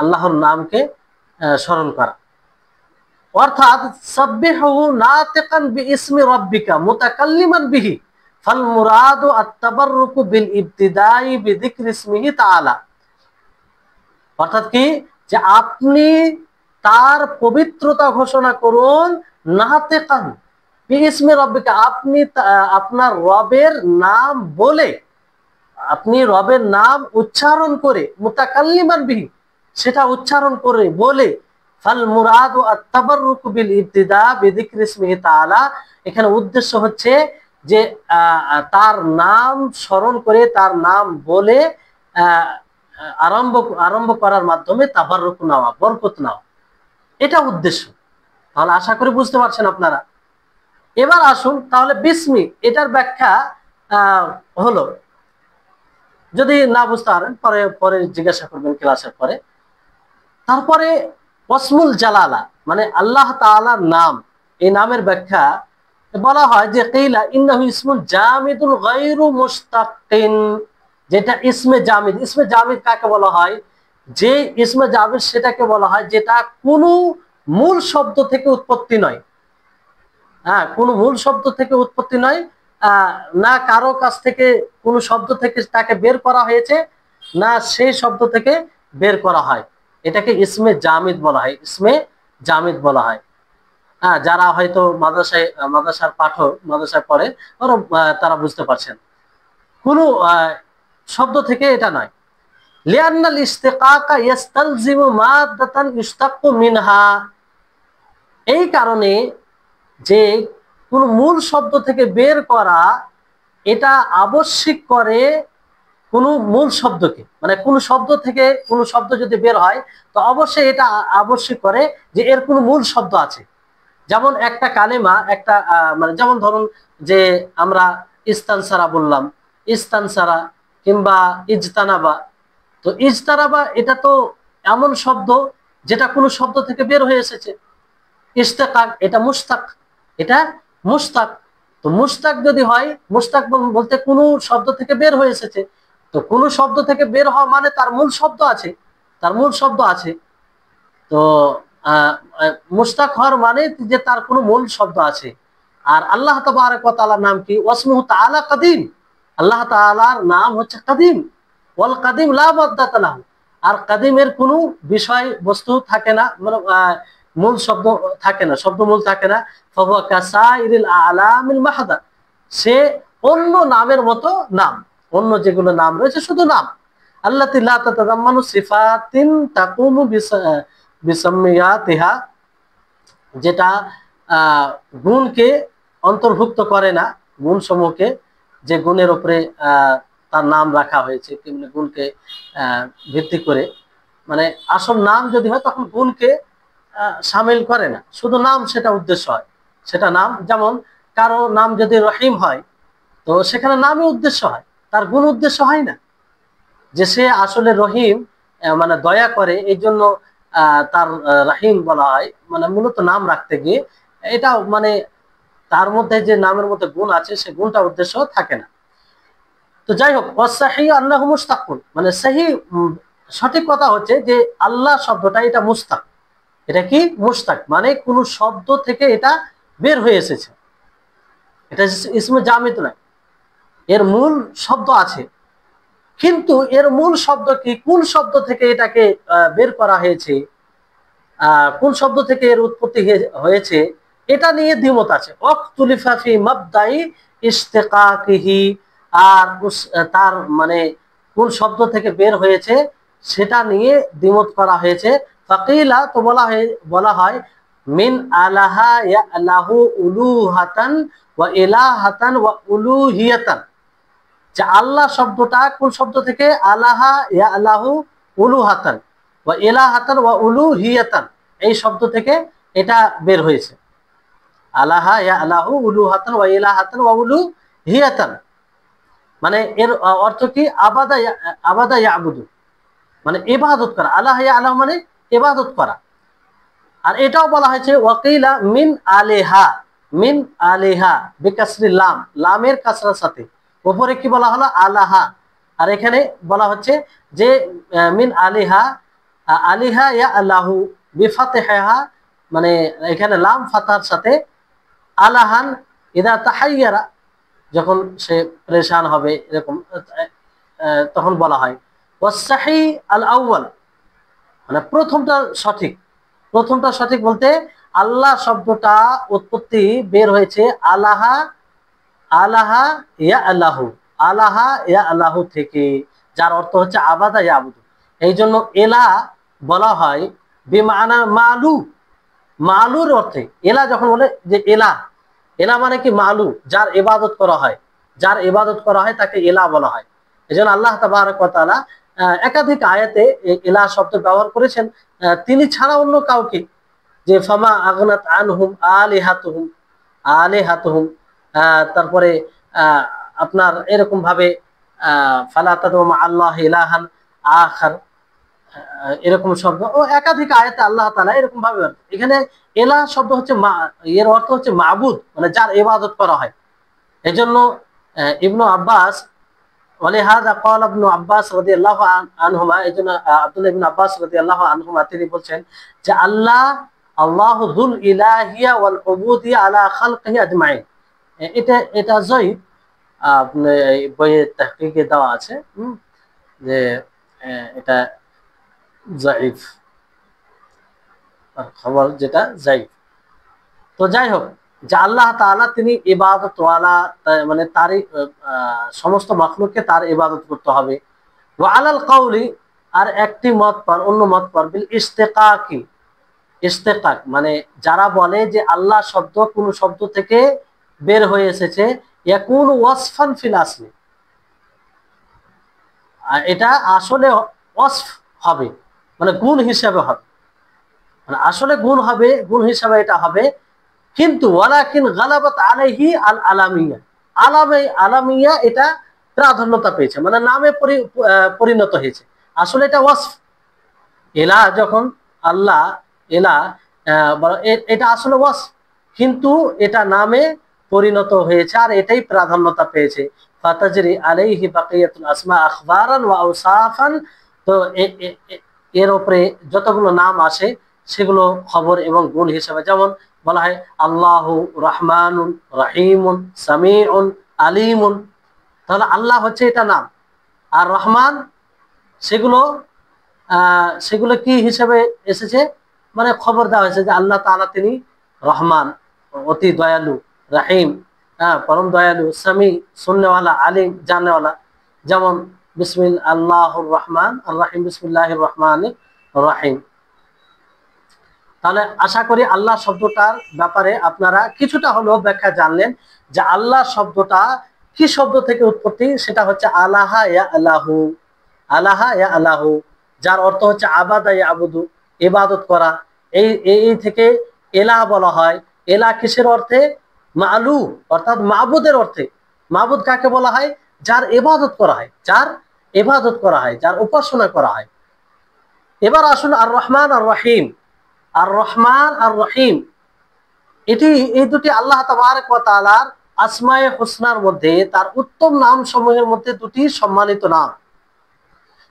আল্লাহর নামকে স্মরণ করা। অর্থাৎ সাব্বিহু নাতিকান বিইসমি রাব্বিকা মুতাকাল্লিমান বিহি, ফাল মুরাদু আত-তাবাররুকু বিল ইবতিদাই বিযিকরি ইসমিহি তাআলা। অর্থাৎ কি, যে আপনি তার পবিত্রতা ঘোষণা করুন, নাতিকান বিইসমি রাব্বিকা, আপনি আপনার রবের নাম বলে, আপনি রবের নাম উচ্চারণ করে, মুতাকাল্লিমান বিহি, সেটা উচ্চারণ করে বলে, ফাল মুরাদু আত-তাবাররুকু বিল ইবতিদা বিযিকরি ইসমিহি তাআলা, এখানে উদ্দেশ্য হচ্ছে যে তার নাম স্মরণ করে, তার নাম বলে আরম্ভ করার মাধ্যমে তাবাররুক নেওয়া, বরকত নেওয়া, এটা উদ্দেশ্য। তাহলে আশা করি বুঝতে পারছেন আপনারা। এবার আসুন তাহলে বিসমি, এটার ব্যাখ্যা হলো, যদি না বুঝতে পারেন পরে পরে জিজ্ঞাসা করবেন ক্লাসের পরে। তারপরে ওয়াসমুল জালালা, মানে আল্লাহ তাআলার নাম, এই নামের ব্যাখ্যা বলা হয় যে কিলা ইন্নাহু ইসমুল জামিদুল গায়রু মুশতাকিন, যেটা ইসমে জামিদ। ইসমে জামিদ কাকে বলা হয়? যে ইসমে জামিদ সেটাকে বলা হয় যেটা কোনো মূল শব্দ থেকে উৎপত্তি নয়। কোনো মূল শব্দ থেকে উৎপত্তি নয়, না কারো কাছ থেকে কোনো শব্দ থেকে তাকে বের করা হয়েছে, না সেই শব্দ থেকে বের করা হয়। এটাকে ইসমে জামিদ বলা হয়, ইসমে জামিদ বলা হয়। যারা হয়তো মাদ্রাসার পাঠক, মাদ্রাসায় পড়ে, তারা বুঝতে পারছেন। কোনো শব্দ থেকে এটা নয়। লিআন্নাল ইশতিকাকা ইস্তালজিমু মাদ্দাতান ইশতাক্কু মিনহা, এই কারণে যে কোন মূল শব্দ থেকে বের করা, এটা আবশ্যক করে কোন মূল শব্দকে, মানে কোন শব্দ থেকে কোন শব্দ যদি বের হয়, তো অবশ্যই এটা আবশ্যক করে যে এর কোন মূল শব্দ আছে। যেমন একটা কালেমা, একটা মানে যেমন ধরুন যে আমরা ইস্তানসারা বললাম, ইস্তানসারা কিংবা ইজতানাবা। তো ইজতানাবা এটা তো এমন শব্দ যেটা কোনো শব্দ থেকে বের হয়ে এসেছে। ইশতেকাক, এটা মুশতাক, এটা মুশতাক। তো মুশতাক যদি হয়, মুশতাক বলতে কোনো শব্দ থেকে বের হয়ে এসেছে। তো কোনো শব্দ থেকে বের হওয়া মানে তার মূল শব্দ আছে, তার মূল শব্দ আছে। তো মুশতাক হওয়ার মানে যে তার কোনো মূল শব্দ আছে। আর আল্লাহ তাবারক ওয়া তাআলার নাম কি? ওয়াসমুহু তাআলা কাদিম, আল্লাহ তাআলার নাম হচ্ছে কাদিম। ওয়াল কাদিম লা মাদ্দাতা লাহু, আর কাদিমের কোনো বিষয় বস্তু থাকে না, মানে মূল শব্দ থাকে না, শব্দ মূল থাকে না। ফাহুয়া কাসাইরিল আলামিল মাহদা, সে অন্য নামের মতো নাম, অন্য যেগুলো নাম রয়েছে শুধু নাম। আল্লাতী লা তাতাযাম্মানু সিফাতিন তাকুমু বিসাম্মিয়াতিহা, যেটা গুণকে অন্তর্ভুক্ত করে না, গুণ সমূহকে, যে গুণের উপরে তার নাম রাখা হয়েছে, তেমনি গুণকে ভিত্তি করে, মানে আসল নাম যদি হয় তখন গুণকে সামিল করে না, শুধু নাম সেটা উদ্দেশ্য হয়, সেটা নাম। যেমন কারো নাম যদি রহিম হয়, তো সেখানে নামই উদ্দেশ্য হয়, তার গুণ উদ্দেশ্য হয় না, যে সে আসলে রহিম, মানে দয়া করে, এই জন্য তার রাহিম বলা হয়। মানে মূলত নাম রাখতে গিয়ে এটা মানে তার মধ্যে যে নামের মধ্যে গুণ আছে, সে গুণটা উদ্দেশ্য থাকে না। তো যাই হোক, ওয়াসাহি আল্লাহু মুস্তাকুন, মানে সহি সঠিক কথা হচ্ছে যে আল্লাহ শব্দটা এটা মুস্তাক। এটা কি? মুস্তাক, মানে কোন শব্দ থেকে এটা বের হয়ে এসেছে। এটা ইসমে জামিদ নয়, এর মূল শব্দ আছে, কিন্তু এর মূল শব্দ কি, কোন শব্দ থেকে এটাকে বের করা হয়েছে, কোন শব্দ থেকে এর উৎপত্তি হয়েছে, এটা নিয়ে দ্বিমত আছে। ওয়াকতুলিফা ফি মাবদাই ইশতিকাকিহি, আর তার মানে কোন শব্দ থেকে বের হয়েছে সেটা নিয়ে দ্বিমত করা হয়েছে। ফাকিলা, তো বলা হয় মিন আলাহা ইয়ালাহু উলুহাতান ওয়া ইলাহাতান ওয়া উলুহিয়াতান, যে আল্লাহ শব্দটা কোন শব্দ থেকে, আলাহা ইয়ালাহু উলুহাতান ওয়া ইলাহাতান ওয়া উলুহিয়াতান, এই শব্দ থেকে এটা বের হয়েছে। আলাহা ইয়ালাহু উলুহাতান ওয়া ইলাহাতান ওয়া উলুহিয়াতান, মানে এর অর্থ কি, আবাদা ইয়াবুদু, মানে ইবাদত করা। আল্লাহ ইয়ালাহু মানে ইবাদত করা। আর এটাও বলা হয়েছে ওয়াকিলা মিন আলেহা, মিন আলেহা বিকাসরি লাম, লামের কাসরার সাথে, উপরে কি বলা হলো, আলাহা, আর এখানে বলা হচ্ছে যে মিন আলিহা, আলিহা ইয়া আল্লাহু বিফাতিহা, মানে এখানে লাম ফাতার সাথে, আলাহান ইদা তাহাইয়ারা, যখন সে পরেশান হবে এরকম তখন বলা হয়। ওয়াসাহি আল আউয়াল, মানে প্রথমটা সঠিক। প্রথমটা সঠিক বলতে আল্লাহ শব্দটা উৎপত্তি বের হয়েছে আলাহা, আলাহা ইয়া আল্লাহু, আলাহা ইয়া আল্লাহু থেকে, যার অর্থ হচ্ছে আবাদা ইয়া আবুদু। এই জন্য এলা বলা হয় বিমানা মালু, মালুর অর্থে। এলা যখন বলে যে এলা, এলা মানে কি, মালু, যার ইবাদত করা হয়, যার ইবাদত করা হয় তাকে এলা বলা হয়। এই জন্য আল্লাহ তাবারক ওয়া তাআলা একাধিক আয়াতে এলা শব্দ ব্যবহার করেছেন তিনি ছাড়া অন্য কাউকে, যে ফামা আগনাত আনহুম আলিহাতুহুম, আলিহাতুহুম, তারপরে আপনার এরকম ভাবে ফালা তাদউ মা আল্লাহ ইলাহান আখার, এরকম শব্দ ও একাধিক আয়াতে আল্লাহ তাআলা এরকম ভাবে। এখানে এলা শব্দ হচ্ছে এর অর্থ হচ্ছে মাবুদ, মানে যার ইবাদত করা হয়। এজন্য ইবনু আব্বাস, ওয়ালিহাযা ক্বালা ইবনু আব্বাস রাদিয়াল্লাহু আনহুমা, এজন্য আব্দুল্লাহ ইবনে আব্বাস রাদিয়াল্লাহু আনহুমা তিনি বলছেন যে আল্লাহ, আল্লাহু যুল ইলাহিয়া ওয়াল উবুদিয়া আলা খালকিহি আজমাইন। এটা জয়ীফ, আপনি বইয়ে তাহকিকে দেওয়া আছে যে এটা জয়ীফ খবর, যেটা জয়ীফ। তো যাই হোক, যে আল্লাহ তাআলা তিনি ইবাদত ওয়ালা, মানে তারই সমস্ত মাখলুককে তার ইবাদত করতে হবে। ওয়া আলাল কাউলি, আর একটি মত পর, অন্য মত পর, বিল ইশতিকাকি, ইশতিকাক মানে যারা বলে যে আল্লাহ শব্দ কোন শব্দ থেকে বের হয়ে এসেছে, ইয়াকুনু ওয়াসফান ফিল আসলি, আর এটা আসলে ওয়াসফ হবে, মানে গুণ হিসাবে হবে, মানে আসলে গুণ হবে, গুণ হিসাবে এটা হবে। কিন্তু ওয়ালাকিন গালাবাত আলাইহি আল আলামিয়া, আলামিয়া এটা প্রাধান্যতা পেয়েছে, মানে নামে পরিণত হয়েছে। আসলে এটা ওয়াসফ, এলা যখন আল্লাহ এলা, এটা আসলে ওয়াসফ, কিন্তু এটা নামে পরিণত হয়েছে আর এটাই প্রাধান্যতা পেয়েছে। ফাতাজরি আলাইহি বাকিয়াতুল আসমা আখবারান ওয়া আওসাফান, তো এর উপরে যতগুলো নাম আসে সেগুলো খবর এবং গুণ হিসেবে, যেমন বলা হয় আল্লাহু রহমানুন রহিমুন সামিউন আলিমুন, তাহলে আল্লাহ হচ্ছে এটা নাম, আর রহমান সেগুলো কি হিসেবে এসেছে, মানে খবর দেওয়া হয়েছে যে আল্লাহ তাআলা তিনি রহমান, অতি দয়ালু, রাহিম, পরম দয়ালু, সামি শুননেওয়ালা, আলিম জাননেওয়ালা। যেমন আল্লাহুর রহমান আর রাহিম, বিসমিল্লাহির রহমানির রহিম। তাহলে আশা করি আল্লাহ শব্দটার ব্যাপারে আপনারা কিছুটা হলেও ব্যাখ্যা জানলেন, যে আল্লাহ শব্দটা কি শব্দ থেকে উৎপত্তি, সেটা হচ্ছে আলাহা ইয়া আল্লাহু, আলাহা ইয়া আল্লাহু, যার অর্থ হচ্ছে আবাদা ইয়া আবুদু, ইবাদত করা। এই থেকে এলাহ বলা হয়। এলাহ কিসের অর্থে? মালু, অর্থাৎ মাবুদের অর্থে। মাবুদ কাকে বলা হয়? যার ইবাদত করা হয়, যার ইবাদত করা হয়, যার উপাসনা করা হয়। এবার আসুন আর রহমান আর রহিম, আর রহমান আর রহিম, এই দুটি আল্লাহ তাবারক ওয়া তাআলার আসমায়ে হুসনার মধ্যে তার উত্তম নাম সমূহের মধ্যে দুটি সম্মানিত নাম,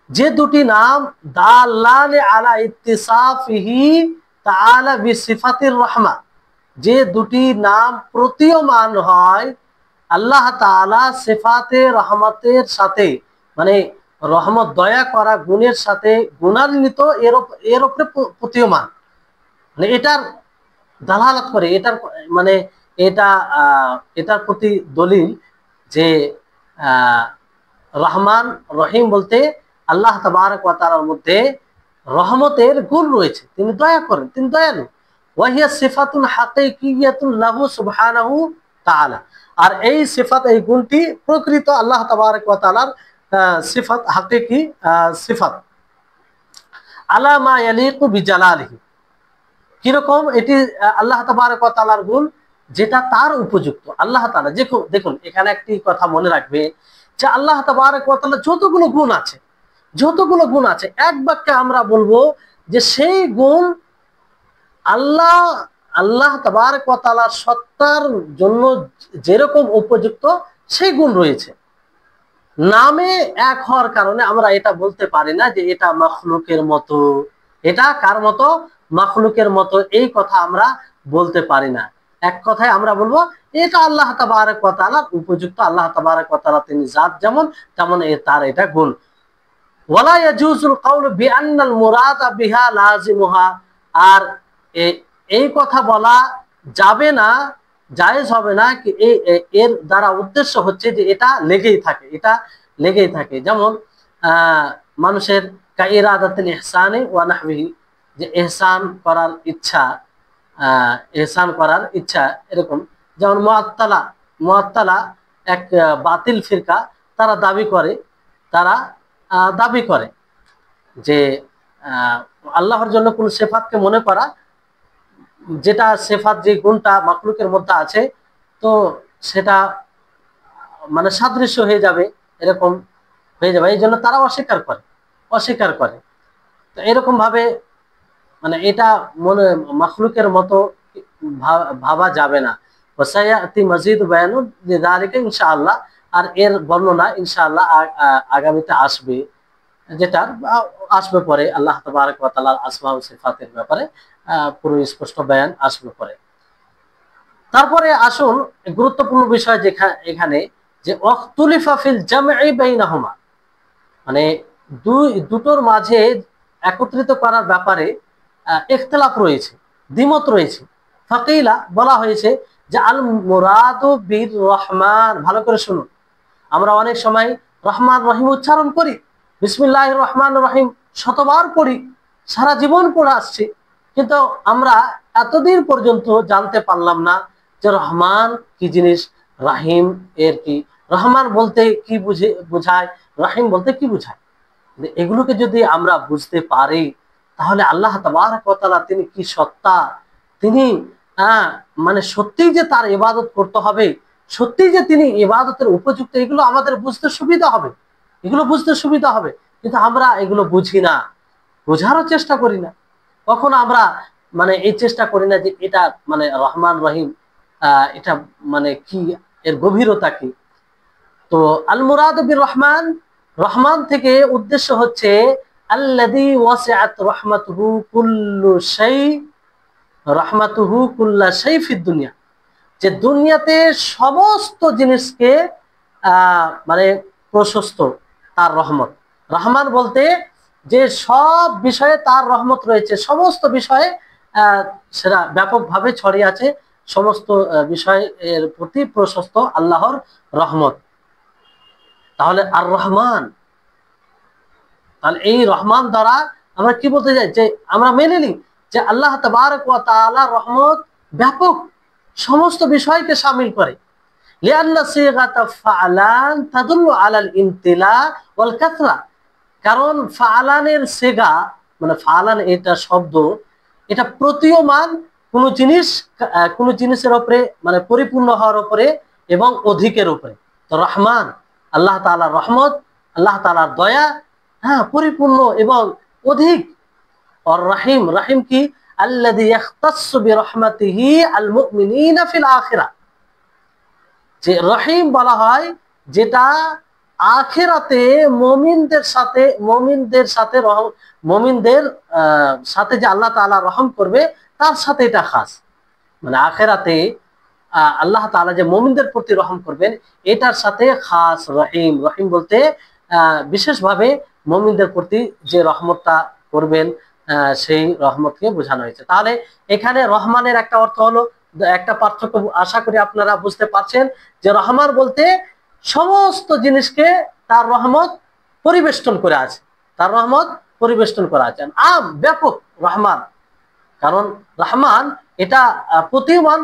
যে দুটি নাম দাল্লানে আলা ইত্তিসাফিহি তাআলা বিসিফাতির রহমা, যে দুটি নাম প্রতীয়মান হয় আল্লাহ তাআলা সিফাতে রহমতের সাথে, মানে রহমত দয়া করা গুণের সাথে গুণান্বিত, এর উপরে প্রতীয়মান, মানে এটার দালালাত করে, এটার মানে এটা এটার প্রতি দলিল যে রহমান রহিম বলতে আল্লাহ তাবারক ওয়া তাআলার মধ্যে রহমতের গুণ রয়েছে, তিনি দয়া করেন, তিনি দয়ালু। ওয়াহিয়া সিফাতুন হাকিকিয়াতুন লাহু সুবহানাহু তাআলা, আর এই সিফাত, এই গুণটি প্রকৃত আল্লাহ তাবারক ওয়া তাআলার সিফাত, হাকিকি সিফাত। আলা মা ইয়ালিকু বিজালালিহি, কিরকম এটি আল্লাহ তাবারক ওয়া তাআলার গুণ যেটা তার উপযুক্ত। আল্লাহ তাআলা দেখুন এখানে একটি কথা মনে রাখবে যে আল্লাহ তাবারক ওয়া তাআলা যতগুলো গুণ আছে এক বাক্যে আমরা বলবো যে সেই গুণ আল্লাহ তাবারক ওয়া তাআলার সত্তার জন্য যেরকম উপযুক্ত সেই গুণ রয়েছে। নামে এক হওয়ার কারণে আমরা এটা বলতে পারি না যে এটা মাখলুকের মতো, এটা কার মতো, মাখলুকের মতো, এই কথা আমরা বলতে পারি না। এক কথায় আমরা বলবো এটা আল্লাহ তাবারক ওয়া তাআলার উপযুক্ত, আল্লাহ তাবারক ওয়া তাআলা তিনি জাত যেমন তেমন তার এটা গুণ। ওয়ালা ইয়াজুজুল কাউলু বিআন্নাল মুরাদা বিহা লাযিমুহা, আর এই কথা বলা যাবে না, জায়েজ হবে না কি এর দ্বারা উদ্দেশ্য হচ্ছে যে এটা লেগেই থাকে, যেমন মানুষের কাইরাদাতুল ইহসানি ওয়া নাহবিহি, যে ইহসান করার ইচ্ছা, এরকম। যেমন মুআত্তালা এক বাতিল ফিরকা, তারা দাবি করে যে আল্লাহর জন্য কোন সিফাতকে মনে করা, যেটা সিফাত, যে গুণটা মাখলুকের মধ্যে আছে, তো সেটা মানে সাদৃশ্য হয়ে যাবে, এরকম হয়ে যাবে, এই জন্য তারা অস্বীকার করে। তো এরকম ভাবে মানে এটা মনে মাখলুকের মতো ভাবা যাবে না। ওয়াসায়াতি মাজিদ বায়ানু লিযালিকা ইনশাআল্লাহ, আর এর বর্ণনা ইনশাআল্লাহ আগামীতে আসবে, যেটা আসবে পরে আল্লাহ তাবারক ওয়া তাআলার আসমা ও সিফাতের ব্যাপারে পুরো স্পষ্ট বয়ান আসবে পরে। তারপরে আসুন গুরুত্বপূর্ণ বিষয় এখানে যে ওয়াখতুলিফা ফিল জামঈ বাইনাহুমা, মানে দুটোর মাঝে একত্রিত করার ব্যাপারে ইখতিলাফ রয়েছে, দ্বিমত রয়েছে। ফাকিলা, বলা হয়েছে যে আল মুরাদু বির রহমান, ভালো করে শুনুন, আমরা অনেক সময় রহমান রহিম উচ্চারণ করি, বিসমিল্লাহির রহমানির রহিম শতবার পড়ি, সারা জীবন পড়ে আসছি, কিন্তু আমরা এতদিন পর্যন্ত জানতে পারলাম না যে রহমান কি জিনিস, রাহিম এর কি, রহমান বলতে কি বোঝায়, রাহিম বলতে কি বোঝায়। এগুলোকে যদি আমরা বুঝতে পারি তাহলে আল্লাহ তাবারক ওয়া তাআলা তিনি কি সত্তা, তিনি মানে সত্যিই যে তার ইবাদত করতে হবে, সত্যিই যে তিনি ইবাদতের উপযুক্ত, এগুলো আমাদের বুঝতে সুবিধা হবে, কিন্তু আমরা এগুলো বুঝি না, বোঝারও চেষ্টা করি না। কখনো আমরা মানে এই চেষ্টা করি না যে এটা মানে রহমান রহিম এটা মানে কি, এর গভীরতা কি। তো আল মুরাদু বির রহমান, রহমান থেকে উদ্দেশ্য হচ্ছে আল্লাযী ওয়াসিআত রাহমাতুহু কুল্লা শাই ফিদ দুনিয়া, যে দুনিয়াতে সমস্ত জিনিসকে মানে প্রশস্ত তার রহমত। রহমান বলতে যে সব বিষয়ে তার রহমত রয়েছে, সমস্ত বিষয়ে সেটা ব্যাপকভাবে ছড়িয়ে আছে, সমস্ত বিষয়ের প্রতি প্রশস্ত আল্লাহর রহমত। তাহলে আর রহমান, তাহলে এই রহমান দ্বারা আমরা কি বলতে চাই, যে আমরা মেনে নিই যে আল্লাহ তাবারক ওয়া তাআলার রহমত ব্যাপক, সমস্ত বিষয়কে শামিল করে। লিআন্না সিগাতা ফাআলান তাদুল্লু আলাল ইনতিলা ওয়াল কাসরা, কারণ ফাআলানের সিগা মানে ফাআলান এটা শব্দ, এটা প্রতীয়মান কোন জিনিসের উপরে, মানে পরিপূর্ণ হওয়ার উপরে এবং অধিকের উপরে। তো রহমান আল্লাহ তাআলার রহমত, আল্লাহ তাআলার দয়া, পরিপূর্ণ এবং অধিক। আর রাহিম, রাহিম কি, আল্লাযী ইয়াখতাসসু বিরহমাতিহি আল মুমিনিনা ফিল আখিরাহ, যে রহিম বলা হয় যেটা আখিরাতে মুমিনদের সাথে যে আল্লাহ তাআলা রহম করবে তার সাথে এটা খাস। মানে আখিরাতে আল্লাহ তাআলা যে মুমিনদের প্রতি রহম করবেন এটার সাথে খাস রহিম। রহিম বলতে বিশেষভাবে মুমিনদের প্রতি যে রহমতটা করবেন সেই রহমতকে বোঝানো হয়েছে। তাহলে এখানে রহমানের একটা অর্থ হলো, একটা পার্থক্য আশা করি আপনারা বুঝতে পারছেন, যে রহমান বলতে সমস্ত জিনিসকে তার রহমত পরিবেষ্টন করে আছে, তার রহমত পরিবেষ্টন করা আছে, আম ব্যাপক রহমান। কারণ রহমান এটা প্রতীয়মান,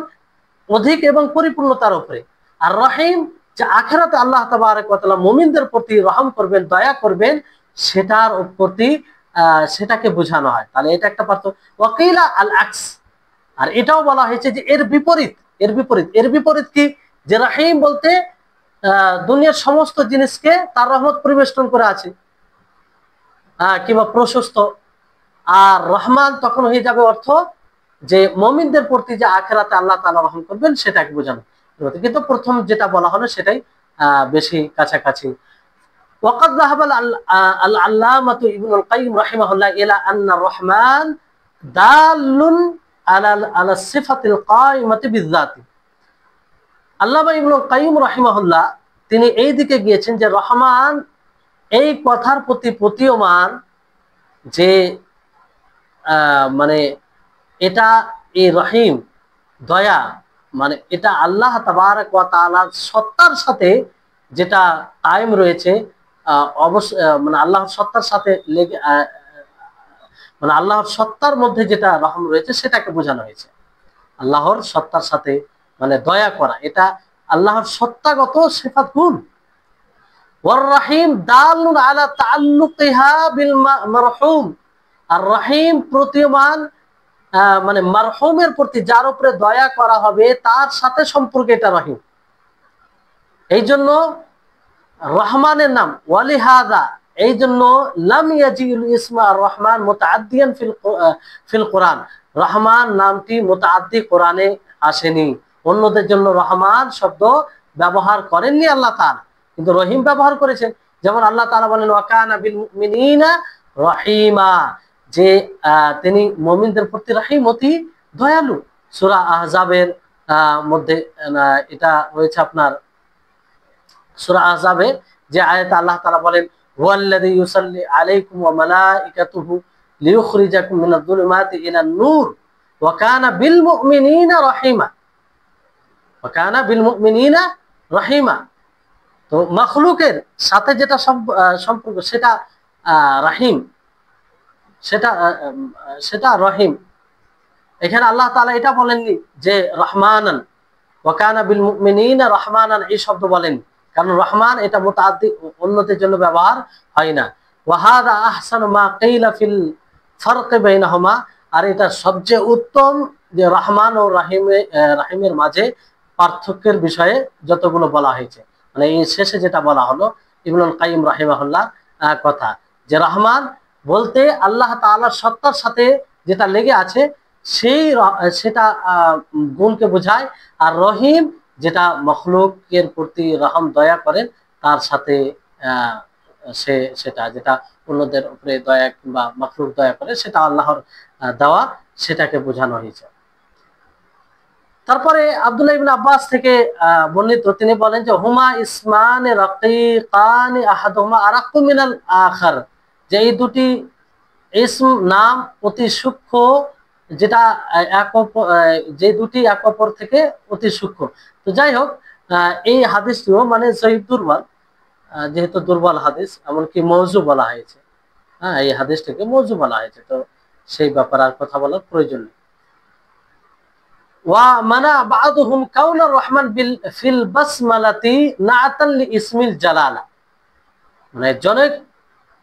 অধিক এবং পরিপূর্ণতার উপরে। আর রহিম যে আখিরাতে আল্লাহ তাবারক ওয়া তাআলা মুমিনদের প্রতি রহম করবেন, দয়া করবেন, সেটার প্রতি সেটাকে বোঝানো হয়। তাহলে এটা একটা পার্থক্য। ওয়াকিলা আল আকস, আর এটাও বলা হয়েছে যে এর বিপরীত। এর বিপরীত কি? যে রহিম বলতে দুনিয়ার সমস্ত জিনিসকে তার রহমত পরিবেষ্টন করে আছে, কিংবা প্রশস্ত। আর রহমান তখন হয়ে যাবে অর্থ যে মুমিনদের প্রতি যে আখিরাতে আল্লাহ তাআলা রহম করবেন সেটাকে বোঝানো। কিন্তু প্রথম যেটা বলা হলো সেটাই বেশি কাছাকাছি। وقد ذهب العلامة ابن القيم رحمه الله إلى أن الرحمن دال على الصفة القائمة بالذات। আল্লামা ইবনুল কাইয়্যিম রাহিমাহুল্লাহ তিনি এই দিকে গিয়েছেন যে রহমান এই কথার প্রতি প্রতীয়মান যে মানে এটা এই রহিম দয়া, মানে এটা আল্লাহ তাবারক ওয়া তাআলার সত্তার সাথে যেটা কায়েম রয়েছে, মানে আল্লাহর সত্তার সাথে লেগে, মানে আল্লাহর সত্তার মধ্যে যেটা রহম রয়েছে সেটাকে বোঝানো হয়েছে। আল্লাহর সত্তার সাথে মানে দয়া করা, এটা আল্লাহর সত্তাগত সিফাত গুণ। ওয়ার রহিম দালুন আলা তাআল্লুকিহা বিল মারহুম, আর রহিম প্রতীয়মান মানে মারহুমের প্রতি, যার উপরে দয়া করা হবে তার সাথে সম্পর্কে এটা রহিম। এই জন্য রহমানের নাম ওয়ালিহাদা, এই জন্য লাম ইয়াজিল ইসমা আর রহমান মুতাআদ্দিয়ান ফিল কোরআন, রহমান নামটি মুতাআদ্দি কোরআনে আসেনি। অন্যদের জন্য রহমান শব্দ ব্যবহার করেননি আল্লাহ তাআলা, কিন্তু রহিম ব্যবহার করেছেন। যেমন আল্লাহ তাআলা বলেন ওয়া কানা বিল মুমিনিনা রহিমা, যে তিনি মুমিনদের প্রতি রহিম, অতি দয়ালু। সূরা আহজাবের মধ্যে এটা রয়েছে আপনার সূরা আহজাবে যে আয়াতে আল্লাহ তাআলা বলেন হুয়াল্লাযী ইউসাল্লি আলাইকুম ওয়া মালাইকাতুহু লিইখরিজাকুম মিনাজ যুলুমাতি ইলান নূর ওয়া কানা বিল মুমিনিনা রহিমা, ওয়া কানা বিল মুমিনিনা রহিমা। তো মাখলুকের সাথে যেটা সম্পর্ক সেটা রহিম, সেটা রহিম। এখানে আল্লাহ তাআলা এটা বলেননি যে রহমানান, ওয়া কানা বিল মুমিনিনা রহমানান, এই শব্দ বলেন, কারণ রহমান এটা মুতাআদ্দি, অন্যদের জন্য ব্যবহার হয় না। ওয়া হাযা আহসানু মা কিলা ফিল ফারক বাইনাহুমা, আর এটা সবচেয়ে উত্তম যে রহমান ও রহিমের মাঝে পার্থক্যের বিষয়ে যতগুলো বলা হয়েছে, মানে এই শেষে যেটা বলা হলো ইবনুল কাইয়্যিম রাহিমাহুল্লাহ কথা, যে রহমান বলতে আল্লাহ তাআলার সত্তার সাথে যেটা লেগে আছে সেটা গুণকে বোঝায়। আর রহিম যেটা মখলুকের প্রতি রহম দয়া করেন তার সাথে সেটা যেটা অন্যদের উপরে দয়া কিংবা মখলুক দয়া করে সেটা আল্লাহর দেওয়া, সেটাকে বোঝানো হয়েছে। তারপরে আব্দুল্লাহ ইবনে আব্বাস থেকে বর্ণিত, তিনি বলেন যে হুমা ইসমানে রাকিকানি আহাদুহুমা আরাক্কু মিনাল আখার, যে এই দুটি ইসম নাম অতি সূক্ষ্ম, যেটা যে দুটি এক অপর থেকে অতি সূক্ষ্ম। তো যাই হোক, এই হাদিসটিও মানে সহিহ দুর্বল, যেহেতু দুর্বল হাদিস, এমনকি মওযু বলা হয়েছে। এই হাদিসটাকে মওযু বলা হয়েছে, তো সেই ব্যাপারে আর কথা বলার প্রয়োজন নেই। ওয়া মানা বা'দুহুম কাউনার রহমান ফিল বাসমালাতি নাআতান লিইসমিল জালালা, মানে জনক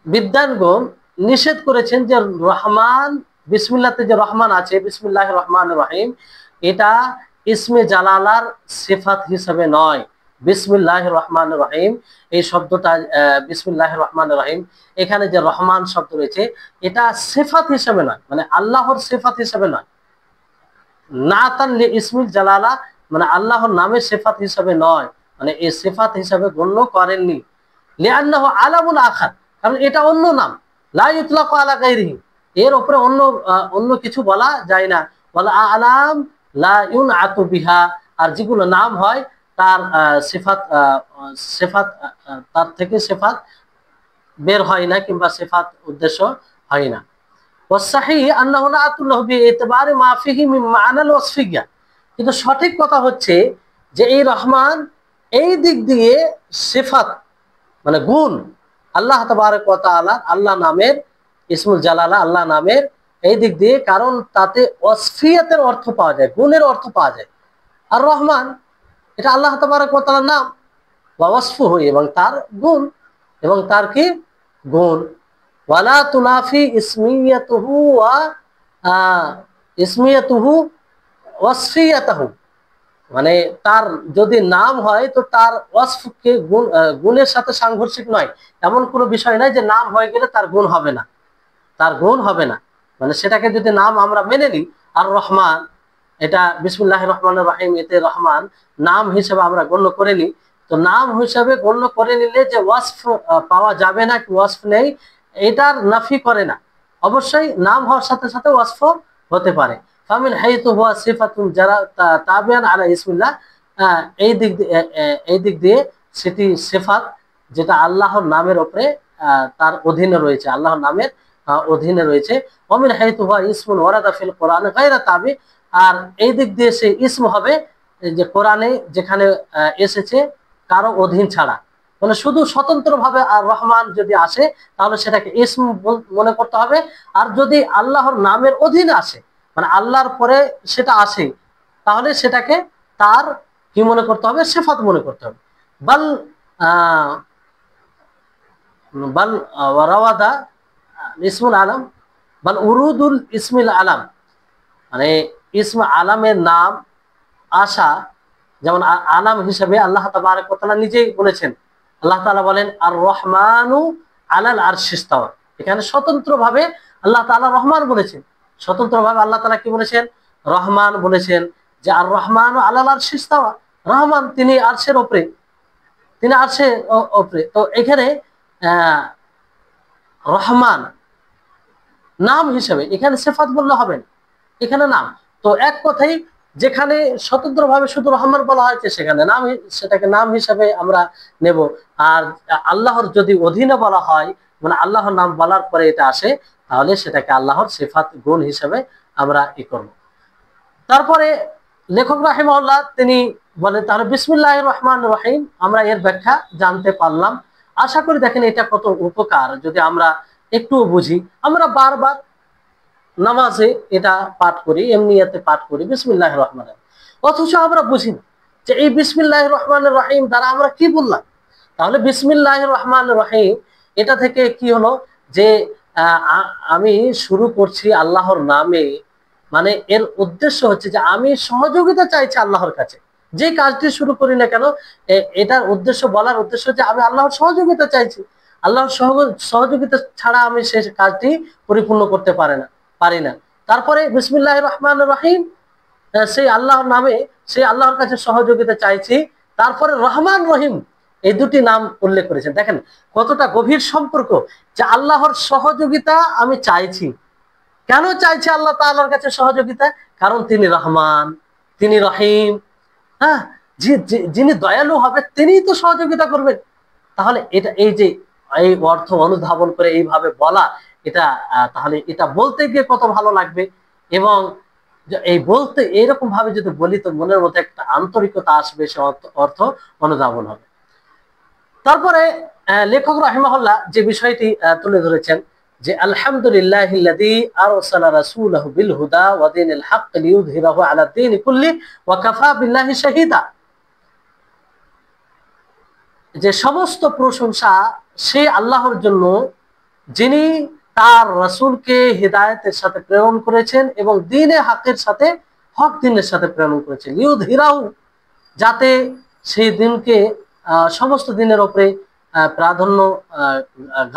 বিদ্বানগণ নিষেধ করেছেন যে রহমান, বিসমিল্লাহতে যে রহমান আছে, বিসমিল্লাহির রহমানির রহিম, এটা ইসমে জালালার সিফাত হিসেবে নয়। বিসমিল্লাহির রহমানির রহিম এই শব্দটা, বিসমিল্লাহির রহমানির রহিম, এখানে যে রহমান শব্দ রয়েছে এটা সিফাত হিসেবে নয়, মানে আল্লাহর সিফাত হিসেবে নয়। নাতান লি ইসমিল জালালা মানে আল্লাহর নামের সিফাত হিসেবে নয়, মানে এই সিফাত হিসাবে গণ্য করেননি। লিআন্নাহু আলামুন আখার, কারণ এটা অন্য নাম। লা ইউতলাকু আলা গায়রিহি, এর উপরে অন্য কিছু বলা যায় না। ওয়াল আলাম লা ইউনআতু বিহা, আর যেগুলো নাম হয় তার সিফাত তার থেকে সিফাত বের হয় না, কিংবা সিফাত উদ্দেশ্য হয় না। ওয়াসসাহিহ আন্নাহু নাআতুল লাহু বিইতিবারি মা ফিহি মিন মা'নাল ওয়াসফিয়্যা, কিন্তু সঠিক কথা হচ্ছে যে এই রহমান এই দিক দিয়ে সিফাত মানে গুণ, আল্লাহ তাবারক ওয়া তাআলা আল্লাহ নামের ইসমুল জালালা, আল্লাহ নামের এই দিক দিয়ে, কারণ তাতে ওয়াসফিয়াতের অর্থ পাওয়া যায়, গুণের অর্থ পাওয়া যায়। আর রহমান এটা আল্লাহ তাবারক ওয়া তাআলার নাম, ওয়া ওয়াসফুহু, এবং তার গুণ, এবং তার কি গুণ। ওয়ালা তুনাফি ইসমিয়াতুহু ওয়া ইসমিয়াতুহু ওয়াসফিয়াতাহু, মানে তার যদি নাম হয় তো তার ওয়াসফকে গুণের সাথে সাংঘর্ষিক নয়। এমন কোনো বিষয় নাই যে নাম হয়ে গেলে তার গুণ হবে না, তার গুণ হবে না। মানে সেটাকে যদি নাম আমরা মেনে নিই, আর রহমান এটা বিসমিল্লাহির রহমানির রহিম, এতে রহমান নাম হিসেবে আমরা গণ্য করে নিই, তো নাম হিসেবে গণ্য করে নিলে যে ওয়াসফ পাওয়া যাবে না, কি ওয়াসফ নেই, এটার নাফি করে না। অবশ্যই নাম হওয়ার সাথে সাথে ওয়াসফ হতে পারে। ফামিন হাইতু হুয়া সিফাতুন যারা তাবিয়ান আলা ইসমিল্লাহ, এই দিক দিয়ে সেটি সিফাত যেটা আল্লাহর নামের উপরে তার অধীনে রয়েছে, আল্লাহর নামের অধীনে রয়েছে। ওমিন হাইতু হুয়া ইসমুন ওয়ারাদা ফিল কোরআন গায়রা তাবি, আর এই দিক দিয়ে সে ইসম হবে যে কোরআনে যেখানে এসেছে কারো অধীন ছাড়া, মানে শুধু স্বতন্ত্রভাবে আর রহমান যদি আসে তাহলে সেটাকে ইসম মনে করতে হবে। আর যদি আল্লাহর নামের অধীনে আসে, মানে আল্লাহর পরে সেটা আসে, তাহলে সেটাকে তার কি মনে করতে হবে, সিফাত মনে করতে হবে। বাল বাল ওয়ারাওয়াদা ইসমুল আলম বাল উরুদুল ইসমিল আলম, মানে ইসম আলামের নাম আসা, যেমন আলাম হিসেবে আল্লাহ তাবারক ওয়া তাআলা নিজেই বলেছেন। আল্লাহ তাআলা বলেন আর রহমানু আলাল আরশি ইস্তাওয়া, এখানে স্বতন্ত্রভাবে আল্লাহ তাআলা রহমান বলেছেন, স্বতন্ত্রভাবে আল্লাহ তাআলা কি বলেছেন, রহমান বলেছেন, যে আর রহমানু আলাল আরশি ইস্তাওয়া, রহমান তিনি আরশের উপরে, তিনি আরশের উপরে। তো এখানে রহমান নাম হিসেবে, এখানে সিফাত বললে হবে না, এখানে নাম। তো এক কথাই যেখানে স্বতন্ত্রভাবে শুধু রহমান বলা হয়েছে সেখানে নাম, সেটাকে নাম হিসেবে আমরা নেব। আর আল্লাহর যদি অধীনে বলা হয়, মানে আল্লাহর নাম বলার পরে এটা আসে, তাহলে সেটাকে আল্লাহর সিফাত গুণ হিসেবে আমরা করব। তারপরে লেখক রাহিমাহুল্লাহ তিনি বলেন, তাহলে বিসমিল্লাহির রহমানির রহিম আমরা এর ব্যাখ্যা জানতে পারলাম। আশা করি দেখেন এটা কত উপকার যদি আমরা একটু বুঝি। আমরা বারবার নামাজে এটা পাঠ করি, এমনিয়াতে পাঠ করি বিসমিল্লাহির রহমানির রহিম, অথচ আমরা বুঝি না যে এই বিসমিল্লাহির রহমানির রহিম দ্বারা আমরা কি বললাম। তাহলে বিসমিল্লাহির রহমানির রহিম এটা থেকে কি হলো যে আমি শুরু করছি আল্লাহর নামে, মানে এর উদ্দেশ্য হচ্ছে যে আমি সহযোগিতা চাইছি আল্লাহর কাছে, যে কাজটি শুরু করি না কেন এটার উদ্দেশ্য, বলার উদ্দেশ্য যে আমি আল্লাহর সহযোগিতা চাইছি, আল্লাহর সহযোগিতা ছাড়া আমি সেই কাজটি পরিপূর্ণ করতে পারি না। তারপরে বিসমিল্লাহির রহমানির রহিম, সেই আল্লাহর নামে সেই আল্লাহর কাছে সহযোগিতা চাইছি। তারপরে রহমান রহিম এই দুটি নাম উল্লেখ করেছেন। দেখেন কতটা গভীর সম্পর্ক, যে আল্লাহর সহযোগিতা আমি চাইছি। কেন চাইছি আল্লাহ তাআলার কাছে সহযোগিতা? কারণ তিনি রহমান, তিনি রহিম, হ্যাঁ, যিনি দয়ালু হবে তিনিই তো সহযোগিতা করবেন। তাহলে এটা এই অর্থ অনুধাবন করে এইভাবে বলা, এটা তাহলে এটা বলতে গিয়ে কত ভালো লাগবে, এবং এই বলতে এইরকম ভাবে যদি বলি তো মনের মধ্যে একটা আন্তরিকতা আসবে, সে অর্থ অনুধাবন হবে। তারপরে লেখক রাহিমাহুল্লাহ যে বিষয়টি তুলে ধরেছেন যে আলহামদুলিল্লাহিল্লাযী আরসালা রাসূলাহু বিল হুদা ওয়া দীনিল হক লিইয়ুযহিরাহু আলা দ্বীনি কুল্লি ওয়া কাফা বিল্লাহি শাহীদা, যে সমস্ত প্রশংসা সেই আল্লাহর জন্য যিনি তার রাসূলকে হিদায়াতের সাথে প্রেরণ করেছেন এবং দ্বীনে হকের সাথে, হক দ্বীনের সাথে প্রেরণ করেছেন, লিইয়ুযহিরাহু যাতে সেই দিনকে সমস্ত দিনের উপরে প্রাধান্য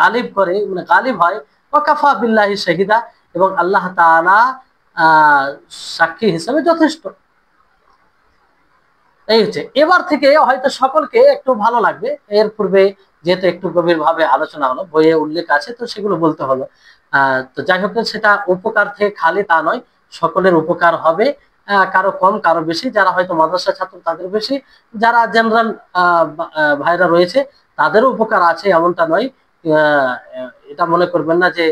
গালিব করে, মানে গালিব হয়। ওয়াকাফা বিল্লাহি শাহিদা, এবং আল্লাহ তাআলা সাক্ষী হিসেবে যথেষ্ট। এই হচ্ছে, এবার থেকে হয়তো সকলকে একটু ভালো লাগবে। এর পূর্বে যেহেতু একটু গভীর ভাবে আলোচনা হলো, বইয়ে উল্লেখ আছে, তো সেগুলো বলতে হলো। তো যাই হোক, সেটা উপকার থেকে খালি তা নয়, সকলের উপকার হবে। কারো কম কারো বেশি, যারা হয়তো মাদ্রাসা ছাত্র তাদের বেশি, যারা জেনারেল ভাইরা রয়েছে তাদেরও উপকার আছে, এমনটা নয়। এটা মনে করবেন না যে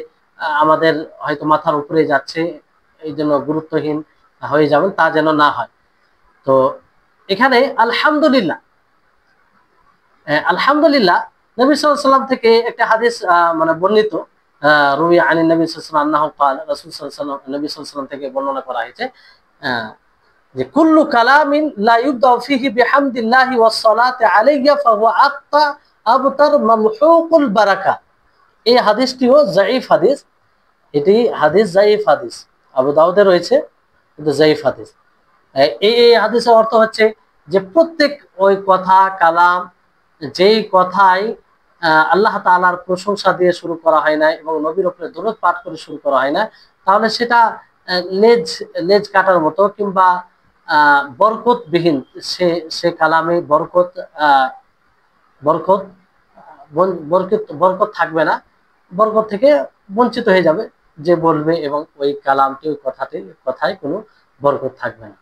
আমাদের হয়তো মাথার উপরে যাচ্ছে, এই জন্য গুরুত্বহীন হয়ে যাবেন, তা যেন না হয়। তো এখানে আলহামদুলিল্লাহ, আলহামদুলিল্লাহ নবী সাল্লাল্লাহু আলাইহি ওয়াসাল্লাম থেকে একটা হাদিস মানে বর্ণিত, রুই আন নবী সাল্লাল্লাহু আলাইহি ওয়াসাল্লাম আন্নাহু ক্বাল, রাসূল সাল্লাল্লাহু আলাইহি ওয়াসাল্লাম, নবী সাল্লাল্লাহু আলাইহি ওয়াসাল্লাম থেকে বর্ণনা করা হয়েছে যে কুল্লু কালামিন লা ইউবদাউ ফিহি বিহামদিল্লাহি ওয়াস সালাতি আলাইহি ফাহুয়া আক্তা আবতার মামহুকুল বারাকা। এই হাদিসটিও যায়ীফ হাদিস, এটি হাদিস যায়ীফ হাদিস, আবু দাউদে রয়েছে কিন্তু যায়ীফ হাদিস। এই হাদিসের অর্থ হচ্ছে যে প্রত্যেক ওই কথা কালাম, যেই কথাই আল্লাহ তাআলার প্রশংসা দিয়ে শুরু করা হয় না এবং নবীর উপরে দরুদ পাঠ করে শুরু করা হয় না, তাহলে সেটা লেজ লেজ কাটার মতো কিংবা বরকতবিহীন। সে কালামে বরকত বরকত বরকত থাকবে না, বরকত থেকে বঞ্চিত হয়ে যাবে যে বলবে, এবং ওই কালামটি ওই কথায় কোনো বরকত থাকবে না।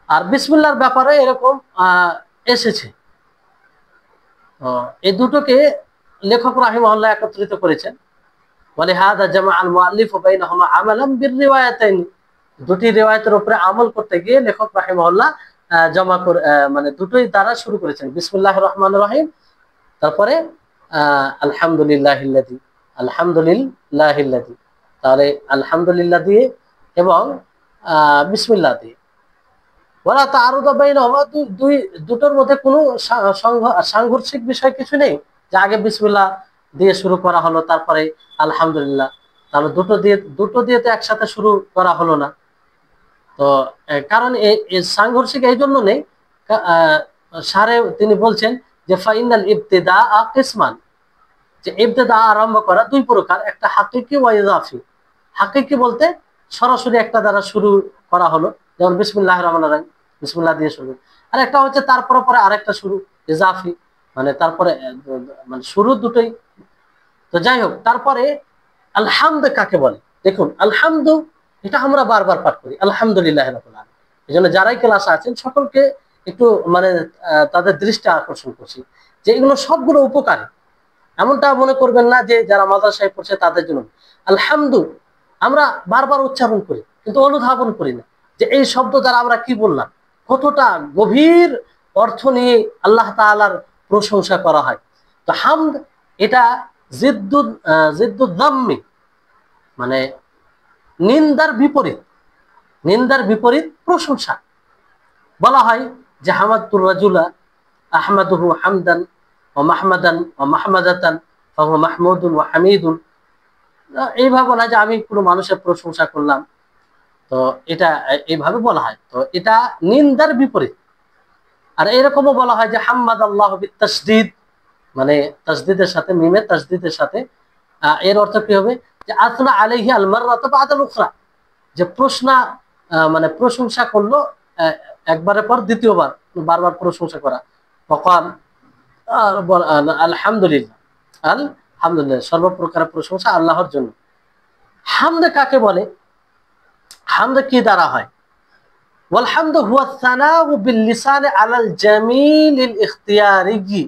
আর বিসমিল্লাহর ব্যাপারে এরকম এসেছে, এই দুটোকে লেখক রাহিমাহুল্লাহ একত্রিত করেছেন। বলে হাদা জামা আল মুআল্লিফ বাইনাহুমা আমালাম বিররিওয়ায়াতাইন, দুটি রিওয়ায়াতের উপরে আমল করতে গিয়ে লেখক রাহিমাহুল্লাহ জমা করে মানে দুটোই দ্বারা শুরু করেছেন, বিসমিল্লাহির রহমানির রহিম, তারপরে আলহামদুলিল্লাহিল্লাযী, আলহামদুলিল্লাহিল্লাযী, তাহলে আলহামদুলিল্লাহ দিয়ে এবং বিসমিল্লাহ দিয়ে। ওয়ালা তাআরুদা বাইনাহুমা, দুটোর মধ্যে কোনো সাংঘর্ষিক বিষয় কিছু নেই যে আগে বিসমিল্লাহ দিয়ে শুরু করা হলো তারপরে আলহামদুলিল্লাহ, তাহলে দুটো দিয়ে তো একসাথে শুরু করা হলো না। তো কারণ সাংঘর্ষিক এই জন্য নেই, সারে তিনি বলছেন যে ফাইনাল ইবতিদা কিসমান, যে ইবতিদা আরম্ভ করা দুই প্রকার, একটা হাকিকি ওয়া ইজাফি। হাকিকি বলতে সরাসরি একটা দ্বারা শুরু করা হলো, যেমন বিসমিল্লাহির রহমানির রহিম, বিসমিল্লাহ দিয়ে শুরু। আর একটা হচ্ছে তারপরে পরে আরেকটা শুরু, ইজাফি, মানে তারপরে মানে শুরু দুটোই। তো যাই হোক, তারপরে আলহামদ কাকে বলে? দেখুন, আলহামদু এটা আমরা বারবার পাঠ করি, আলহামদুলিল্লাহ রাব্বিল আলামিন। এই জন্য যারাই ক্লাসে আছেন সকলকে একটু মানে তাদের দৃষ্টি আকর্ষণ করছি যে এগুলো সবগুলো উপকারী। এমনটা মনে করবেন না যে যারা মাদ্রাসায় পড়ছে তাদের জন্য। আলহামদু আমরা বারবার উচ্চারণ করি কিন্তু অনুধাবন করি না যে এই শব্দ দ্বারা আমরা কি বললাম, কতটা গভীর অর্থ নিয়ে আল্লাহ তাআলার প্রশংসা করা হয়। তো হামদ এটা জিদ্দুদ্দাম্মি, মানে নিন্দার বিপরীত প্রশংসা। বলা হয় যে হামাদুর রাজুলা আহমাদুহু হামদান ও মাহমাদান ও মাহমাদাতান ফাহুয়া মাহমুদুন ওয়া হামিদুন। এইভাবে বলা হয় যে আমি কোনো মানুষের প্রশংসা করলাম, তো এটা এইভাবে বলা হয়, তো এটা নিন্দার বিপরীত। আর এরকমও বলা হয় যে হাম্মাদ আল্লাহ বিতাসদীদ, মানে তাসদীদের সাথে, মিমের তাসদীদের সাথে। এর অর্থ কি হবে? যে আসনা আলাইহি আল মাররাতু বাদাল উখরা, যে মানে প্রশংসা করলো একবারের পর দ্বিতীয়বার, বারবার প্রশংসা করা। ফকাল আলহামদুলিল্লাহ, আলহামদুলিল্লাহ, সর্বপ্রকার প্রশংসা আল্লাহর জন্য। হামদ কাকে বলে? হামদ কি দ্বারা হয়? ওয়াল হামদু হুয়া সানাউ বিল লিসান আলাল জামিলিল ইখতিয়ারি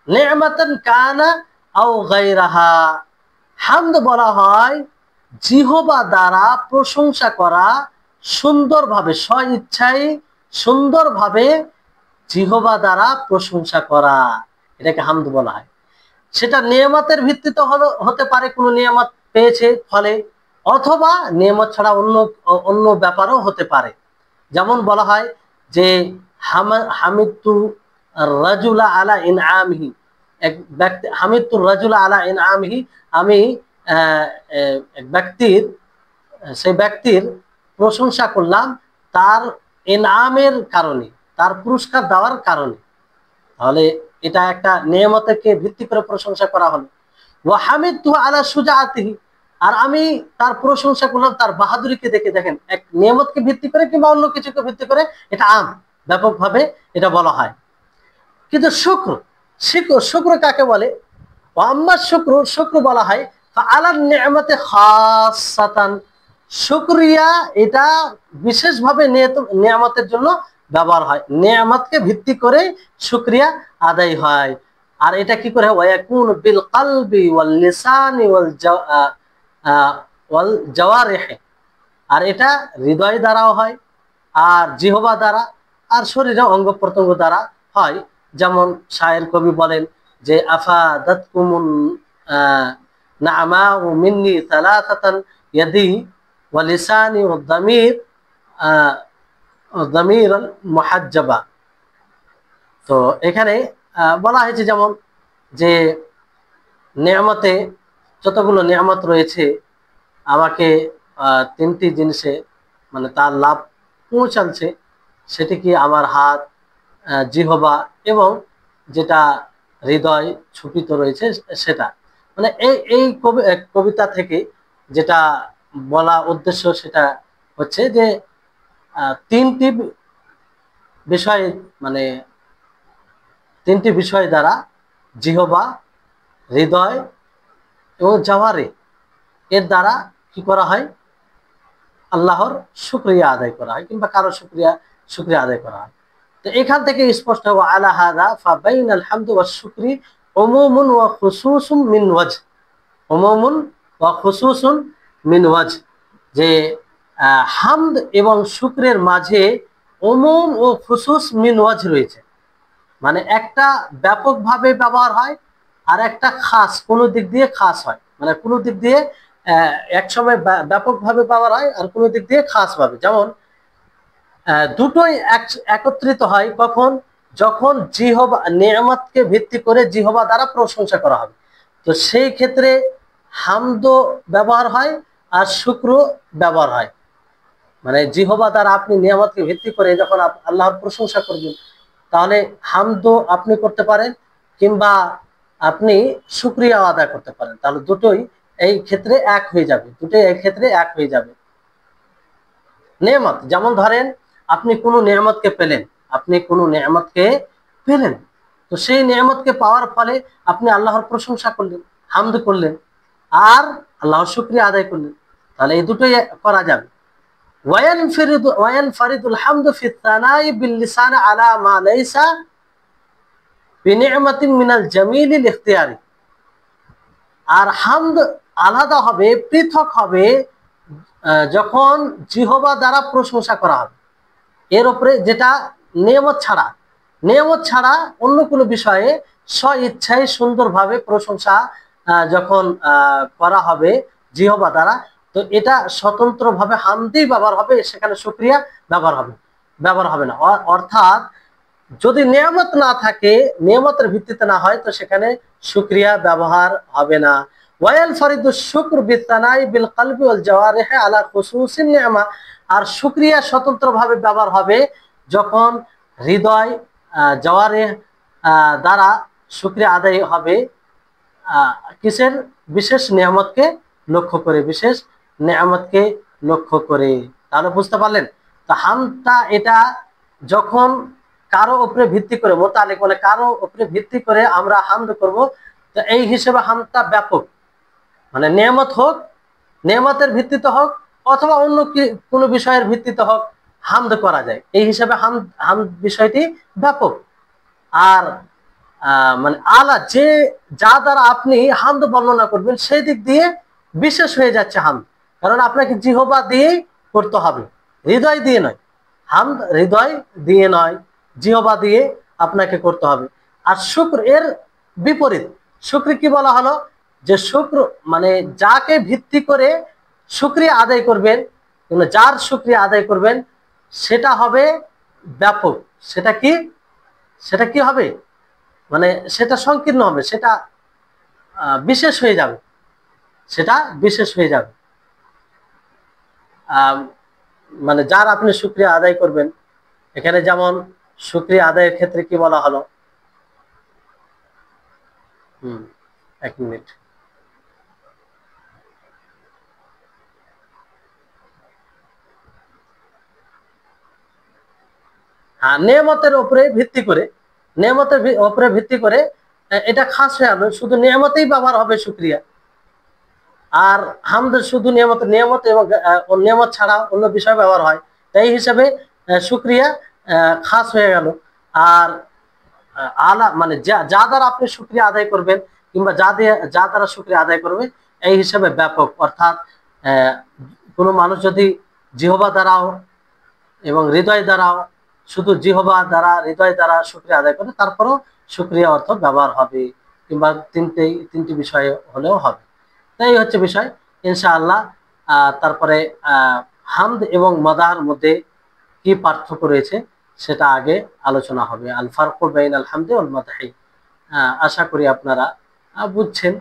নি'মাতান কানা আও গায়রাহা। হামদ বলা হয় জিহবা দ্বারা প্রশংসা করা, সুন্দরভাবে, স্ব ইচ্ছায় সুন্দরভাবে জিহবা দ্বারা প্রশংসা করা, এটাকে হামদ বলা হয়। সেটা নিয়ামতের ভিত্তিতে হতে পারে, কোনো নিয়ামত পেয়েছে ফলে, অথবা নিয়ামত ছাড়া অন্য ব্যাপারও হতে পারে। যেমন বলা হয় যে হামিদতু রাজুলা আলা ইনআমিহি, এক ব্যক্তি, হামিদতু রাজুলা আলা ইনআমিহি, আমি এক সেই ব্যক্তির প্রশংসা করলাম তার ইনআমের কারণে, তার পুরস্কার দেওয়ার কারণে। তাহলে এটা একটা নিয়ামতকে ভিত্তি করে প্রশংসা করা হলো। ওয়া হামিদতু আলা সুজাআতিহি, আর আমি তার প্রশংসা করলাম তার বাহাদুরিকে দেখে। দেখেন, এক নিয়ামতকে ভিত্তি করে কিংবা অন্য কিছুকে ভিত্তি করে, এটা আম। ব্যাপকভাবে এটা বলা হয়। কিন্তু শুক্র, শুক্র কাকে বলে? আম্মা শুক্র, শুক্র বলা হয় আলান নিয়ামতে খাসাতান, শুকরিয়া এটা বিশেষভাবে নিয়ামতের জন্য ব্যবহার হয়, নিয়ামতকে ভিত্তি করে শুকরিয়া আদায় হয়। আর এটা কি করে হয়? ওয়াকুন বিল কলবি ওয়াল লিসানি ওয়াল জাওয়ারিহি, আর এটা হৃদয় দ্বারাও হয়, আর জিহবা দ্বারা, আর শরীরে অঙ্গ প্রত্যঙ্গ দ্বারা হয়। যেমন শায়ের কবি বলেন যে আফাদাতকুমুন নামাউ মিন্নি সালাসাতান ইয়াদি ওয়া লিসানি ওয়া দামির মুহাজ্জাবা। তো এখানে বলা হয়েছে যেমন যে নিয়ামতে, যতগুলো নিয়ামত রয়েছে আমাকে তিনটি জিনিসে মানে তার লাভ পৌঁছাচ্ছে, সেটি কি আমার হাত, জিহবা এবং যেটা হৃদয় ছুপিত রয়েছে সেটা। মানে এই কবিতা থেকে যেটা বলা উদ্দেশ্য সেটা হচ্ছে যে তিনটি বিষয়, মানে তিনটি বিষয় দ্বারা জিহবা, হৃদয় এবং জাওয়ারে, এর দ্বারা কি করা হয়? আল্লাহর শুকরিয়া আদায় করা হয়, কিংবা কারো শুকরিয়া আদায় করা হয়। তো এখান থেকে স্পষ্ট হবে আলা হাযা ফাবাইনাল হামদু ওয়াশ শুকরি উমুমুন ওয়া খুসুসুম মিন ওয়াজহ, উমুমুন ওয়া খুসুসুন মিন ওয়াজহ, যে হামদ এবং শুকরের মাঝে উমুম ও খুসুস মিন ওয়াজহ রয়েছে। মানে একটা ব্যাপকভাবে ব্যবহার হয়, আর একটা খাস কোনো দিক দিয়ে খাস হয়, মানে কোনো দিক দিয়ে এক সময় ব্যাপকভাবে ব্যবহার হয়, আর কোনো দিক দিয়ে খাস ভাবে। যেমন দুটোই একত্রিত হয় কখন? যখন জিহবা, নিয়ামতকে ভিত্তি করে জিহবা দ্বারা প্রশংসা করা হবে, তো সেই ক্ষেত্রে হামদ ব্যবহার হয় আর শুক্র ব্যবহার হয়। মানে জিহবা দ্বারা আপনি নিয়ামতকে ভিত্তি করে যখন আল্লাহর প্রশংসা করবেন, তাহলে হামদ আপনি করতে পারেন, কিংবা আপনি শুকরিয়া আদায় করতে পারেন, তাহলে দুটোই এই ক্ষেত্রে এক হয়ে যাবে, দুটোই এই ক্ষেত্রে এক হয়ে যাবে। নেয়ামত, যেমন ধরেন আপনি কোনো নেয়ামতকে পেলেন, আপনি কোনো নেয়ামতকে পেলেন, তো সেই নেয়ামতকে পাওয়ার ফলে আপনি আল্লাহর প্রশংসা করলেন, হামদ করলেন, আর আল্লাহর শুকরিয়া আদায় করলেন, তাহলে এই দুটোই করা যাবে। ওয়ায়ানফারিদুল হামদু ফি থানাই বিল লিসান আলা মা লাইসা বিনি'মাতিন মিনাল জামিলিল ইখতিয়ারি, আর হামদ আলাদা হবে, পৃথক হবে যখন জিহবা দ্বারা প্রশংসা করা হবে এর উপরে, যেটা নিয়ামত ছাড়া অন্য কোনো বিষয়ে স্ব ইচ্ছায় সুন্দরভাবে প্রশংসা যখন করা হবে জিহবা দ্বারা, তো এটা স্বতন্ত্রভাবে হামদি ব্যবহার হবে, সেখানে শুকরিয়া ব্যবহার হবে না। অর্থাৎ যদি নিয়ামত না থাকে, নিয়ামতের ভিত্তিতে না হয়, তো সেখানে শুকরিয়া ব্যবহার হবে না। ওয়াল ফারিদু শুকর বিতানাই বিল কলবি ওয়াল জাওয়ারিহ আলা খুসুসিন নিয়ামা, আর শুকরিয়া স্বতন্ত্রভাবে ব্যবহার হবে যখন হৃদয়, জাওয়ারিহ দ্বারা শুকরিয়া আদায় হবে কিসের? বিশেষ নিয়ামতকে লক্ষ্য করে, বিশেষ নিয়ামতকে লক্ষ্য করে। তাহলে বুঝতে পারলেন? তো হামদটা এটা যখন কারো উপরে ভিত্তি করে, মোতালেক মানে কারো উপরে ভিত্তি করে আমরা হামদ করব, তো এই হিসেবে হামদটা ব্যাপক, মানে নিয়ামত হোক, নিয়ামতের ভিত্তিতে হোক, অথবা অন্য কোনো বিষয়ের ভিত্তিতে হোক, হামদ করা যায়। এই হিসাবে হামদ বিষয়টি ব্যাপক। আর মানে আলা, যা দ্বারা আপনি হামদ বর্ণনা করবেন সেই দিক দিয়ে বিশেষ হয়ে যাচ্ছে হামদ, কারণ আপনাকে জিহবা দিয়েই করতে হবে, হৃদয় দিয়ে নয়। হামদ হৃদয় দিয়ে নয়, জিহবা দিয়ে আপনাকে করতে হবে। আর শুক্র এর বিপরীত। শুক্র কি বলা হলো? যে শুক্র মানে যাকে ভিত্তি করে শুকরিয়া আদায় করবেন, যার শুকরিয়া আদায় করবেন, সেটা হবে ব্যাপক। সেটা কি হবে? মানে সেটা সংকীর্ণ হবে, সেটা বিশেষ হয়ে যাবে, সেটা বিশেষ হয়ে যাবে। মানে যার আপনি শুকরিয়া আদায় করবেন, এখানে যেমন শুকরিয়া আদায়ের ক্ষেত্রে কি বলা হলো? এক মিনিট। নেয়ামতের উপরে ভিত্তি করে, উপরে ভিত্তি করে এটা খাস হয়ে গেল, শুধু নিয়ামতেই ব্যবহার হবে শুকরিয়া। আর হামদ শুধু নিয়ামত এবং নিয়ামত ছাড়া অন্য বিষয় ব্যবহার হয়, তাই হিসাবে শুকরিয়া খাস হয়ে গেল। আর আলা মানে যা দ্বারা আপনি শুকরিয়া আদায় করবেন কিংবা যা দ্বারা শুকরিয়া আদায় করবে, এই হিসাবে ব্যাপক। অর্থাৎ কোনো মানুষ যদি জিহবা দ্বারাও এবং হৃদয় দ্বারাও, শুধু জিহবা দ্বারা হৃদয় দ্বারা শুকরিয়া আদায় করে, তারপরও শুকরিয়া অর্থ ব্যবহার হবে, কিংবা তিনটি বিষয় হলেও হবে। তাই হচ্ছে বিষয় ইনশাআল্লাহ। তারপরে হামদ এবং মাদাহর মধ্যে কি পার্থক্য রয়েছে সেটা আগে আলোচনা হবে। আল ফারকু বাইনাল হামদি ওয়াল মাদহি। আশা করি আপনারা বুঝছেন।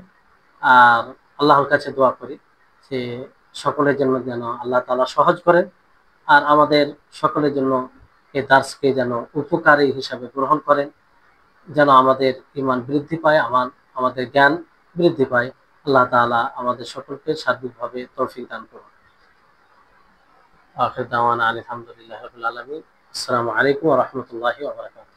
আর আল্লাহর কাছে দোয়া করি যে সকলের জন্য যেন আল্লাহ তাআলা সহজ করেন, আর আমাদের সকলের জন্য এই দার্সকে যেন উপকারী হিসাবে গ্রহণ করেন, যেন আমাদের ঈমান বৃদ্ধি পায়, আমাদের জ্ঞান বৃদ্ধি পায়। আল্লাহ তাআলা আমাদের সকলকে সার্বিকভাবে তৌফিক দান করুন। আখির দাওয়ানা আলহামদুলিল্লাহি রাব্বিল আলামিন। আসসালামু আলাইকুম ওয়া রাহমাতুল্লাহি ওয়া বারাকাতুহু।